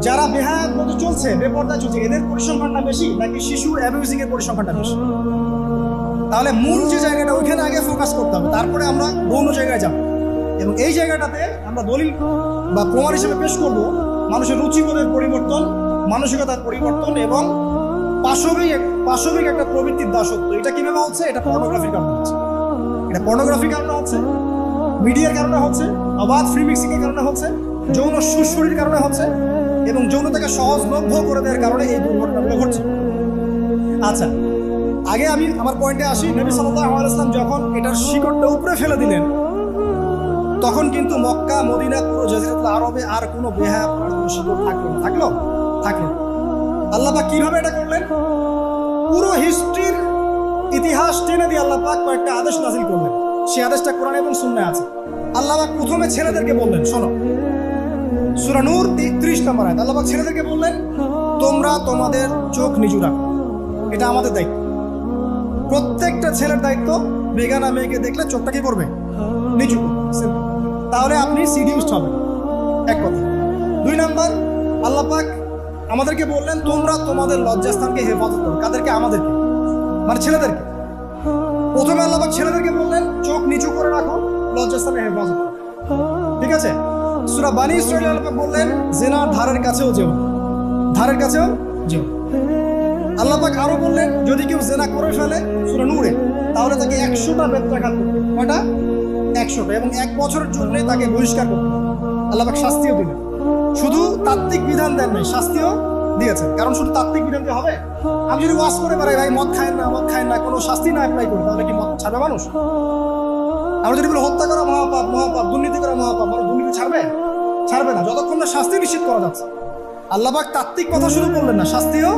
যারা বেহায়াত মতো চলছে, বেপর্দায় চলছে, এদের পরিসংখ্যানটা বেশি নাকি শিশু অ্যাবিউজিং এর পরিসংখ্যানটা বেশি? তাহলে মূল যে জায়গাটা, ওইখানে আগে ফোকাস করতে হবে, তারপরে আমরা গৌণ জায়গায় যাব। এবং এই জায়গাটাতে আমরা দলিল বা প্রমাণ হিসেবে পেশ করব মানুষের রুচিবোধের পরিবর্তন, মানসিকতার পরিবর্তন এবং পাশবিক একটা প্রবৃত্তির দাসত্ব। এটা কিভাবে হচ্ছে? এটা পর্নোগ্রাফির কারণে হচ্ছে, এটা পর্নোগ্রাফির কারণে হচ্ছে, মিডিয়ার কারণে হচ্ছে, অবাধ ফ্রি মিক্সিং এর কারণে হচ্ছে, যৌন সুশ্রীর কারণে হচ্ছে, এবং যৌনতাকে সহজলভ্য করে দেওয়ার কারণে এই দুর্ঘটনাগুলো ঘটছে। আচ্ছা, আগে আমি আমার পয়েন্টে আসি। নবী সাল্লাল্লাহু আলাইহি ওয়াসাল্লাম যখন এটার শিকড়টা উপরে ফেলে দিলেন, তখন কিন্তু মক্কা, মদিনা, পুরো জাজিরাতুল আরবে আর কোনো বেহায়া শিকড় থাকলো। আল্লাহ পাক কিভাবে এটা করলেন? পুরো হিস্ট্রির ইতিহাস টেনে দিয়ে আল্লাহ পাক কয়েকটা আদেশ নাযিল করলেন। সেই আদেশটা কোরআন এবং সুন্নাহে আছে। আল্লাহ পাক প্রথমে ছেলেদেরকে বললেন, শোনো, সূরা নূর 30 নম্বর আয়াত, আল্লাহ পাক ছেলেদেরকে বললেন, তোমরা তোমাদের চোখ নিচু রাখো, এটা আমাদের দায়িত্ব। প্রত্যেকটা ছেলের দায়িত্ব, বেগানা মেয়েকে দেখলে চোখটা কি করবে? নিচু। তাহলে আপনি সিডিউসড হবেন, এক কথা। 2 নাম্বার, আল্লাহ পাক আমাদেরকে বললেন তোমরা তোমাদের লজ্জাস্থানকে হেফাজত করো। কাদেরকে? আমাদেরকে, মানে ছেলেদেরকে। প্রথমে আল্লাহ পাক ছেলেদেরকে বললেন চোখ নিচু করে রাখো, লজ্জাস্থানে হেফাজত করো। ঠিক আছে? সূরা বানী ইসরাঈল আল্লাহ পাক বললেন জিনার ধারের কাছেও যেও, ধারের কাছেও যেও। আল্লাহ পাক আরো বললেন যদি কেউ জিনা করে ফেলে সূরা নূরে, তাহলে তাকে 100টা বেত্রাঘাত করবে। কয়টা? 100টা, এবং 1 বছরের জন্য তাকে বহিষ্কার করবে। আল্লাহ পাক শাস্তিও দিলেন। শুধু তাত্ত্বিক বিধান দেন নাই, শাস্তিও দিয়েছেন। কারণ শুধু তাত্ত্বিক বিধান দিয়ে হবে? আমি যদি ওয়াজ করে বেড়াই ভাই মদ খায় না, মদ খায় না, কোনো শাস্তি না অ্যাপ্লাই করি, তাহলে কি মদ ছাড়বে মানুষ? আমরা যদি বলি হত্যা করা মহাপাপ, মহাপাপ, দুর্নীতি করা মহাপাপ, মানে দুর্নীতি ছাড়বে? ছাড়বে না, যতক্ষণ না শাস্তি নিশ্চিত করা যাচ্ছে। আল্লাহ পাক তাত্ত্বিক কথা শুধু বললেন না, শাস্তিও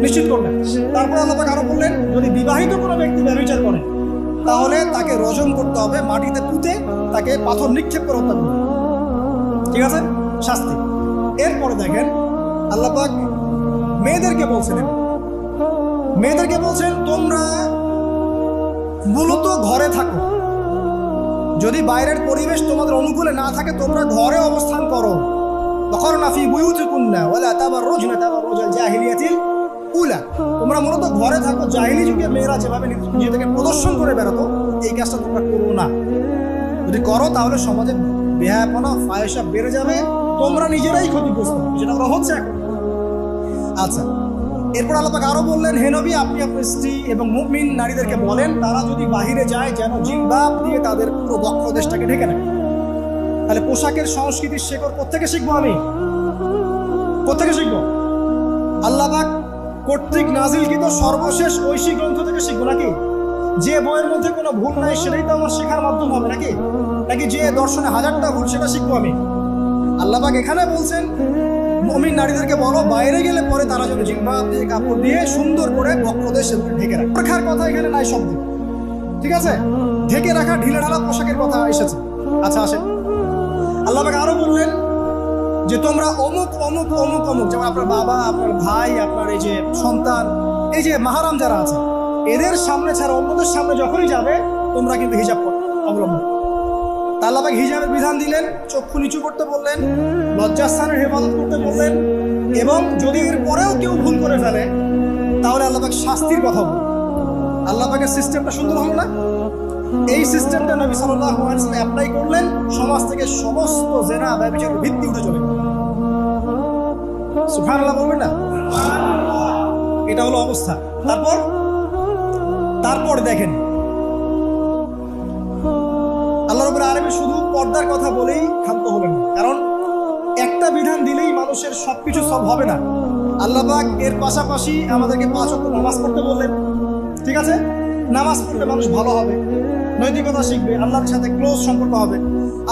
নিশ্চিত করলেন। তারপর আল্লাহ পাক আরো বললেন যদি বিবাহিত কোনো ব্যক্তি ব্যভিচার করে তাহলে তাকে রজম করতে হবে, মাটিতে পুঁতে তাকে পাথর নিক্ষেপ করে হত্যা করবে। ঠিক আছে? শাস্তি। এরপরে দেখেন আল্লাহ পাক মেয়েদেরকে বলছেন তোমরা মূলত ঘরে থাকো, যদি বাইরের পরিবেশ তোমাদের অনুকূলে না থাকে তোমরা ঘরে অবস্থান করো। ওয়াকরনা ফি বুয়ুতিকুন্না ওয়ালা তাবাররুজনা তাবাররুজাল জাহিলিয়াতিল উলা। তোমরা মূলত ঘরে থাকো। জাহিলি যুগে মেয়েরা যেভাবে নিজেদেরকে প্রদর্শন করে বেড়াতো, এই কাজটা তোমরা করো না। যদি করো তাহলে সমাজে বেহায়াপনা, ফায়সা বেড়ে যাবে, তোমরা নিজেরাই ক্ষতিগ্রস্ত হবে, যেটা ওরা হচ্ছে এখন। আচ্ছা, এরপর আল্লাহ পাক আরো বললেন হে নবী আপনি আপনার স্ত্রী এবং মুমিন নারীদেরকে বলেন তারা যদি বাহিরে যায় যেন জিলবাব দিয়ে তাদের পুরো বক্ষ দেশটাকে ঢেকে নেয়। তাহলে পোশাকের সংস্কৃতির শেকড় কোত্থেকে শিখবো? আমি কোত্থেকে শিখবো? আল্লাহ পাক কর্তৃক নাজিলকৃত সর্বশেষ ঐশী গ্রন্থ থেকে শিখবো নাকি? যে বইয়ের মধ্যে কোনো ভুল নাই সেটাই তো আমার শেখার মাধ্যম হবে নাকি? নাকি যে দর্শনে 1000টা ভুল সেটা শিখবো আমি? আল্লাহ পাক এখানে বলছেন মুমিন নারীদেরকে বলো বাইরে গেলে পরে তারা যেন জিলবাব দিয়ে কাপড় দিয়ে সুন্দর করে বক্ষদেশ ঢেকে রাখে। রাখার কথা এখানে নাই শব্দ। ঠিক আছে? ঢেকে রাখা ঢিলে ঢালা পোশাকের কথা এসেছে। আচ্ছা আসেন, আল্লাহ পাক আরো বললেন যে তোমরা অমুক অমুক অমুক অমুক, যেমন আপনার বাবা, আপনার ভাই, আপনার এই যে সন্তান, এই যে মাহারাম যারা আছে এদের সামনে ছাড়া অন্যদের সামনে যখনই যাবে তোমরা কিন্তু হিজাব অবলম্বন। তা আল্লাহ পাক হিজাবের বিধান দিলেন, চক্ষু নিচু করতে বললেন, লজ্জাস্থানের হেফাজত করতে বললেন, এবং যদি এর পরেও কেউ ভুল করে ফেলে তাহলে আল্লাহ পাক শাস্তির কথা বললেন। আল্লাহ পাকের সিস্টেমটা সুন্দর হলো না? এই সিস্টেমটা নবী সাল্লাল্লাহু আলাইহি ওয়াসাল্লাম অ্যাপ্লাই করলেন, সমাজ থেকে সমস্ত জেনা ব্যভিচারের ভিত্তি উঠে চলে গেল। সুবহানাল্লাহ বলবেন না? এটা হলো অবস্থা। তারপর দেখেন আল্লাহ রাব্বুল আলামিন শুধু পর্দার কথা বলেই ক্ষান্ত হবেন না, কারণ একটা বিধান দিলেই মানুষের সবকিছু সব হবে না। আল্লাহ পাক এর পাশাপাশি আমাদেরকে 5 ওয়াক্ত নামাজ পড়তে বললেন। ঠিক আছে? নামাজ পড়লে মানুষ ভালো হবে, নৈতিকতা শিখবে, আল্লাহর সাথে ক্লোজ সম্পর্ক হবে।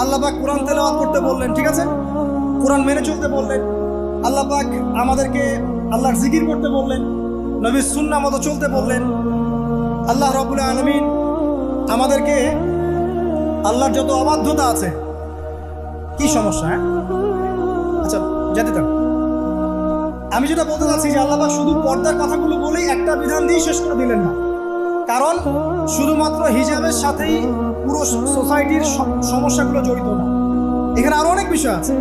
আল্লাহ পাক কোরআন তেলাওয়াত করতে বললেন। ঠিক আছে? কোরআন মেনে চলতে বললেন। আল্লাহ পাক আমাদেরকে আল্লাহর জিকির করতে বললেন, নবীর সুন্নাহ মতো চলতে বললেন। আল্লাহ রাব্বুল আলামিন আমাদেরকে আল্লাহর যত অবাধ্যতা আছে, কি সমস্যা? হ্যাঁ আচ্ছা যেতে থাক। আমি যেটা বলতে চাচ্ছি যে আল্লাহ পাক শুধু পর্দার কথাগুলো বলেই একটা বিধান দিয়ে শেষ করে দিলেন না, কারণ শুধুমাত্র হিজাবের সাথেই পুরো সোসাইটির সমস্যাগুলো জড়িত না, এখানে আরো অনেক বিষয় আছে।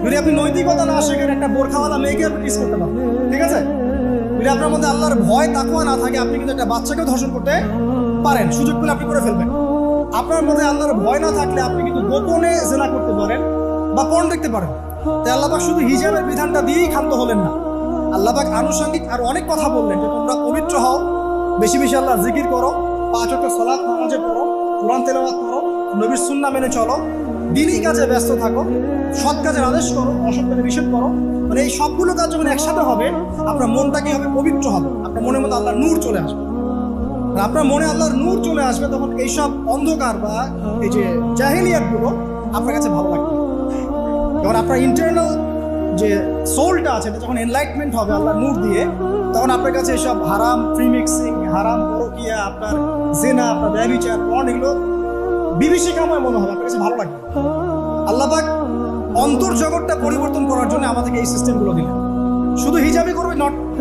যদি আপনি নৈতিকতা না শেখেন, একটা বোরখাওয়ালা মেয়েকে আপনি কিস করতে পারবেন। ঠিক আছে? যদি আপনার মধ্যে আল্লাহর ভয় তাকওয়া না থাকে, আপনি কিন্তু একটা বাচ্চাকেও ধর্ষণ করতে পারেন, সুযোগ পেলে আপনি করে ফেলবেন। আপনার মধ্যে আল্লাহর ভয় না থাকলে আপনি কিন্তু গোপনে জিনা করতে পারেন বা পর্ন দেখতে পারেন। তাই আল্লাহ পাক শুধু হিজাবের বিধানটা দিয়েই ক্ষান্ত হলেন না, আল্লাহ পাক আনুষঙ্গিক আরো অনেক কথা বললেন যে তোমরা পবিত্র হও, বেশি বেশি আল্লাহ জিকির করো, 5 ওয়াক্ত সালাত নামাজে পড়ো, কোরআন তেলাওয়াত করো, নবীর সুন্নাহ মেনে চলো, দিনই কাজে ব্যস্ত থাকো, সৎ কাজের আদেশ করো, অসৎ কাজে নিষেধ করো। মানে এই সবগুলো কাজ যখন একসাথে হবে আপনার মনটা কি হবে? পবিত্র হবে। আপনার মনের মধ্যে আল্লাহর নূর চলে আসবে। আপনার মনে আল্লাহর নূর চলে আসবে, তখন এইসব অন্ধকার বা এই যে জাহিলিয়াতগুলো আপনার কাছে ভালো লাগবে। যখন আপনার ইন্টারনাল যে সোলটা আছে এটা যখন এনলাইটমেন্ট হবে আল্লাহর নূর দিয়ে, তখন আপনার কাছে এসব হারাম প্রিমিক্সিং, হারাম পরকিয়া, আপনার জিনা, আপনার ব্যভিচার, পর্ন, এগুলো বিভীষিকাময় মনে হবে, আপনার কাছে ভালো লাগবে। আল্লাহ পাক অন্তর্জগৎটা পরিবর্তন করার জন্য আমাদেরকে এই সিস্টেমগুলো দিলেন। শুধু হিজাবই করবে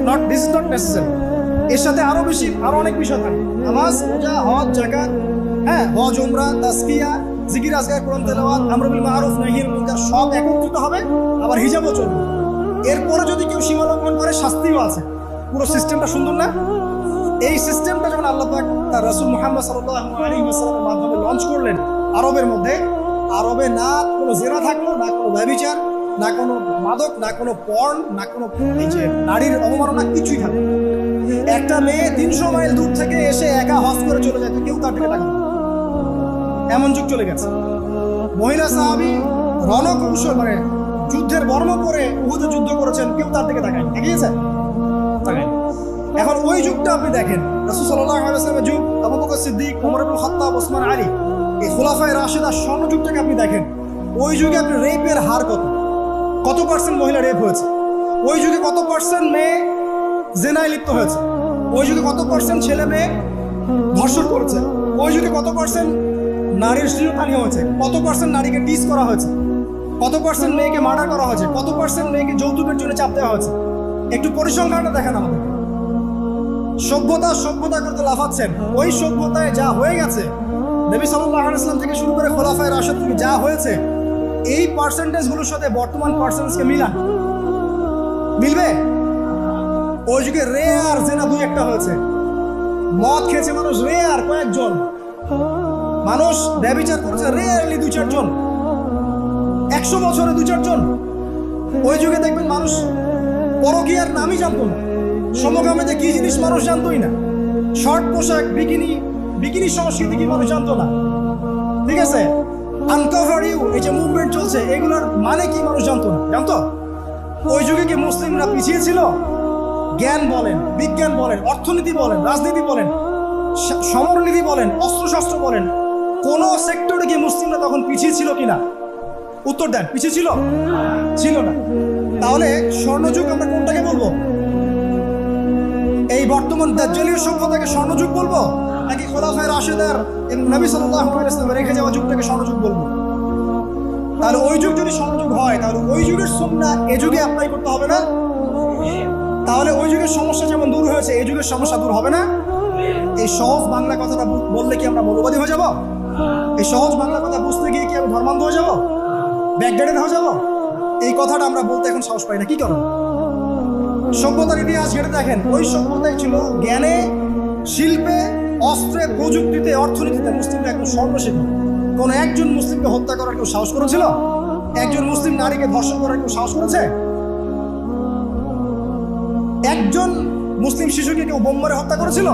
not this is not necessary, এর সাথে আরো অনেক বিষয় থাকে। নামাজ, রোজা, হজ, যাকাত, হ্যাঁ হজ, উমরা, তাসকিয়া, জিকির আজকার, কোরআন তেলাওয়াত, আমর বিল মারুফ নাহি আনিল মুনকার সব একত্রিত হবে, আবার হিজাবও চলবে। এরপরে যদি কেউ সীমা লঙ্ঘন করে শাস্তিও আছে। পুরো সিস্টেমটা সুন্দর না? এই সিস্টেমটা যখন আল্লাহ পাক তার রাসূল মুহাম্মদ সাল্লাল্লাহু আলাইহি ওয়াসাল্লামের মাধ্যমে লঞ্চ করলেন আরবের মধ্যে, আরবে না কোনো জিনা থাকলো, না কোনো ব্যভিচার, না কোনো মাদক, না কোনো পর্ন, না কোনো এই যে নারীর অবমাননা, কিছুই থাকলো। একটা মেয়ে 300 মাইল দূর থেকে এসে একা হজ করে চলে যেত, কেউ তার দিকে তাকাতো না। এমন যুগ চলে গেছে। মহিলা সাহাবী রণকৌশল মানে যুদ্ধের বর্ম পরে উহুদে যুদ্ধ করেছেন, কেউ তার দিকে তাকায়নি। দেখিয়েছে? তাকায়নি। এখন ওই যুগটা আপনি দেখেন, রাসূল সাল্লাল্লাহু আলাইহি ওয়াসাল্লামের যুগ, আবু বকর সিদ্দিক, ওমর ইবনে খাত্তাব, ওসমান আলী, এই খুলাফায়ে রাশিদার স্বর্ণ যুগটাকে আপনি দেখেন। ওই যুগে আপনি রেপের হার কত পার্সেন্ট মহিলা রেপ হয়েছে? ওই যুগে কত পার্সেন্ট মেয়ে জেনায় লিপ্ত হয়েছে? ওই যুগে কত পার্সেন্ট ছেলে মেয়ে ধর্ষণ করেছে? ওই যুগে কত পার্সেন্ট নারীর শ্লীলতাহানি হয়েছে? কত পার্সেন্ট নারীকে টিজ করা হয়েছে? কত পার্সেন্ট মেয়েকে মার্ডার করা হয়েছে? কত পার্সেন্ট মেয়েকে যৌতুকের জন্য চাপ দেওয়া হয়েছে? একটু পরিসংখ্যানটা দেখেন আমাদের। সভ্যতা করতে লাফাচ্ছেন। ওই সভ্যতায় যা হয়ে গেছে, নবী সাল্লাল্লাহু আলাইহি ওয়াসাল্লাম থেকে শুরু করে খোলাফায়ে রাশিদ থেকে যা হয়েছে, এই পার্সেন্টেজগুলোর সাথে বর্তমান পার্সেন্টেজকে মিলান, মিলবে? ওই যুগে রেয়ার জেনা 2-1টা হয়েছে। মদ খেয়েছে মানুষ রেয়ার কয়েকজন, মানুষ ব্যভিচার করেছে রেয়ারলি 2-4 জন, 100 বছরে 2-4 জন। ওই যুগে দেখবেন মানুষ পরকীয়ার নামই জানতো না, সমকামিতা কি জিনিস মানুষ জানতোই না, শর্ট পোশাক, বিকিনি সংস্কৃতি কি মানুষ জানতো না, ঠিক আছে? আনকভার ইউ, এই যে মুভমেন্ট চলছে, এগুলোর মানে কি মানুষ জানতো না, জানতো? ওই যুগে কি মুসলিমরা পিছিয়ে ছিল? জ্ঞান বলেন, বিজ্ঞান বলেন, অর্থনীতি বলেন, রাজনীতি বলেন, সমরনীতি বলেন, অস্ত্রশস্ত্র বলেন, কোন সেক্টরে কি মুসলিমরা তখন পিছিয়ে ছিল কিনা? উত্তর দেন, পিছিয়ে ছিল? ছিল না। তাহলে স্বর্ণযুগ আমরা কোনটাকে বলবো? এই বর্তমান দাজ্জালীয় সভ্যতাকে স্বর্ণযুগ বলবো, নাকি খোলাফায়ে রাশিদার এবং নবী সাল্লাল্লাহু আলাইহি ওয়াসাল্লাম রেখে যাওয়া যুগটাকে স্বর্ণযুগ বলবো? তাহলে ওই যুগ যদি স্বর্ণযুগ হয়, তাহলে ওই যুগের সুন্নাহ এ যুগে অ্যাপ্লাই করতে হবে না? তাহলে ওই যুগের সমস্যা যেমন দূর হয়েছে, এই যুগের সমস্যা দূর হবে না? এই সহজ বাংলা কথাটা বললে কি আমরা মৌলবাদী হয়ে যাব? এই সহজ বাংলা কথা বুঝতে গিয়ে কি আমি ধর্মান্ধ হয়ে যাব, ব্যাকডেটেড হয়ে যাব? এই কথাটা আমরা বলতে এখন সাহস পাই না। কি কারণ? সভ্যতার ইতিহাস ঘেটে দেখেন, ওই সভ্যতাই ছিল জ্ঞানে, শিল্পে, অস্ত্রে, প্রযুক্তিতে, অর্থনীতিতে মুসলিমরা একদম সর্বশেখর। কোন একজন মুসলিমকে হত্যা করার কেউ সাহস করেছিল? একজন মুসলিম নারীকে ধর্ষণ করার কেউ সাহস করেছে? একজন মুসলিম শিশুকে কেউ বোম মারে হত্যা করেছিল?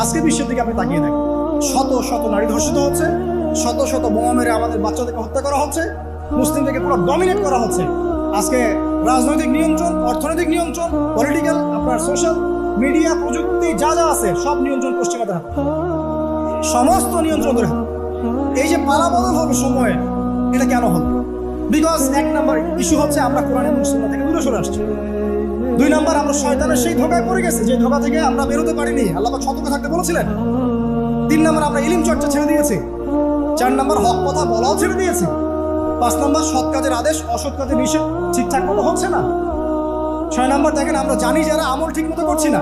আজকে বিশ্বের দিকে আপনি তাকিয়ে দেখেন, শত শত নারী ধর্ষিত হচ্ছে, শত শত বোমা মেরে আমাদের বাচ্চাদেরকে হত্যা করা হচ্ছে, মুসলিমদেরকে পুরো ডমিনেট করা হচ্ছে। আজকে রাজনৈতিক নিয়ন্ত্রণ, অর্থনৈতিক নিয়ন্ত্রণ, পলিটিক্যাল, আপনার সোশ্যাল মিডিয়া, প্রযুক্তি যা যা আছে সব নিয়ন্ত্রণ পশ্চিমাদের হাতে, সমস্ত নিয়ন্ত্রণ ধরে। এই যে পালাবদল হলো সময়ে, এটা কেন হলো? বিকজ 1 নাম্বার ইস্যু হচ্ছে আমরা কোরআন এবং সুন্নাহ থেকে দূরে সরে আসছি। 2 নাম্বার, আমরা শয়তানের সেই ধোঁকায় পড়ে গেছি, যে ধোঁকা থেকে আমরা বেরোতে পারিনি। আল্লাহ পাক সতর্ক থাকতে বলেছিলেন। 3 নাম্বার, আমরা ইলম চর্চা ছেড়ে দিয়েছি। 4 নাম্বার, হক কথা বলাও ছেড়ে দিয়েছি। 5 নাম্বার, সৎ কাজের আদেশ, অসৎ কাজের নিষেধ ঠিকঠাক মতো হচ্ছে না। 6 নাম্বার, দেখেন আমরা জানি যারা আমল ঠিক মতো করছি না।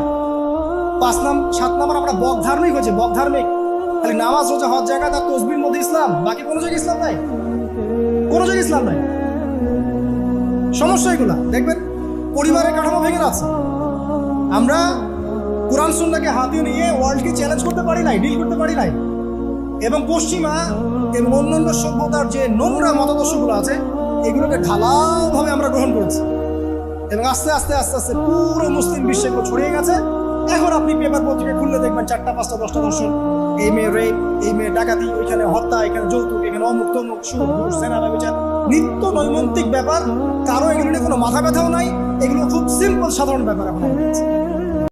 7 নাম্বার, আমরা বক ধার্মিক হয়েছে, বক ধার্মিক, খালি নামাজ, রোজা, হজ, জাকাত আর তাসবিহর মধ্যে ইসলাম, বাকি কোনো জায়গায় ইসলাম নাই, কোনো জায়গায় ইসলাম নাই। সমস্যা এগুলা দেখবেন, পরিবারের কাঠামো ভেঙে যাচ্ছে। আমরা কোরআন সুন্নাহকে হাতে নিয়ে ওয়ার্ল্ডকে চ্যালেঞ্জ করতে পারি নাই, ডিল করতে পারি নাই। এবং পশ্চিমা এবং অন্যান্য সভ্যতার যে নোংরা মতাদর্শগুলো আছে, এগুলোকে ঢালাওভাবে আমরা গ্রহণ করেছি এবং আস্তে আস্তে আস্তে আস্তে পুরো মুসলিম বিশ্বে এগুলো ছড়িয়ে গেছে। এখন আপনি পেপার পত্রিকা খুললে দেখবেন 4টা 5টা 10টা দর্শন, এই মেয়ে রেপ, এই মেয়ে ডাকাতি, ওইখানে হত্যা, এখানে যৌতুক, এখানে অমুক তমুক, সুদ, ঘুষ, সেনা ব্যবচার, নিত্য নৈমিত্তিক ব্যাপার। কারো এগুলো নিয়ে কোনো মাথা ব্যথাও নাই, এগুলো খুব সিম্পল সাধারণ ব্যাপার এখন আমাদের কাছে।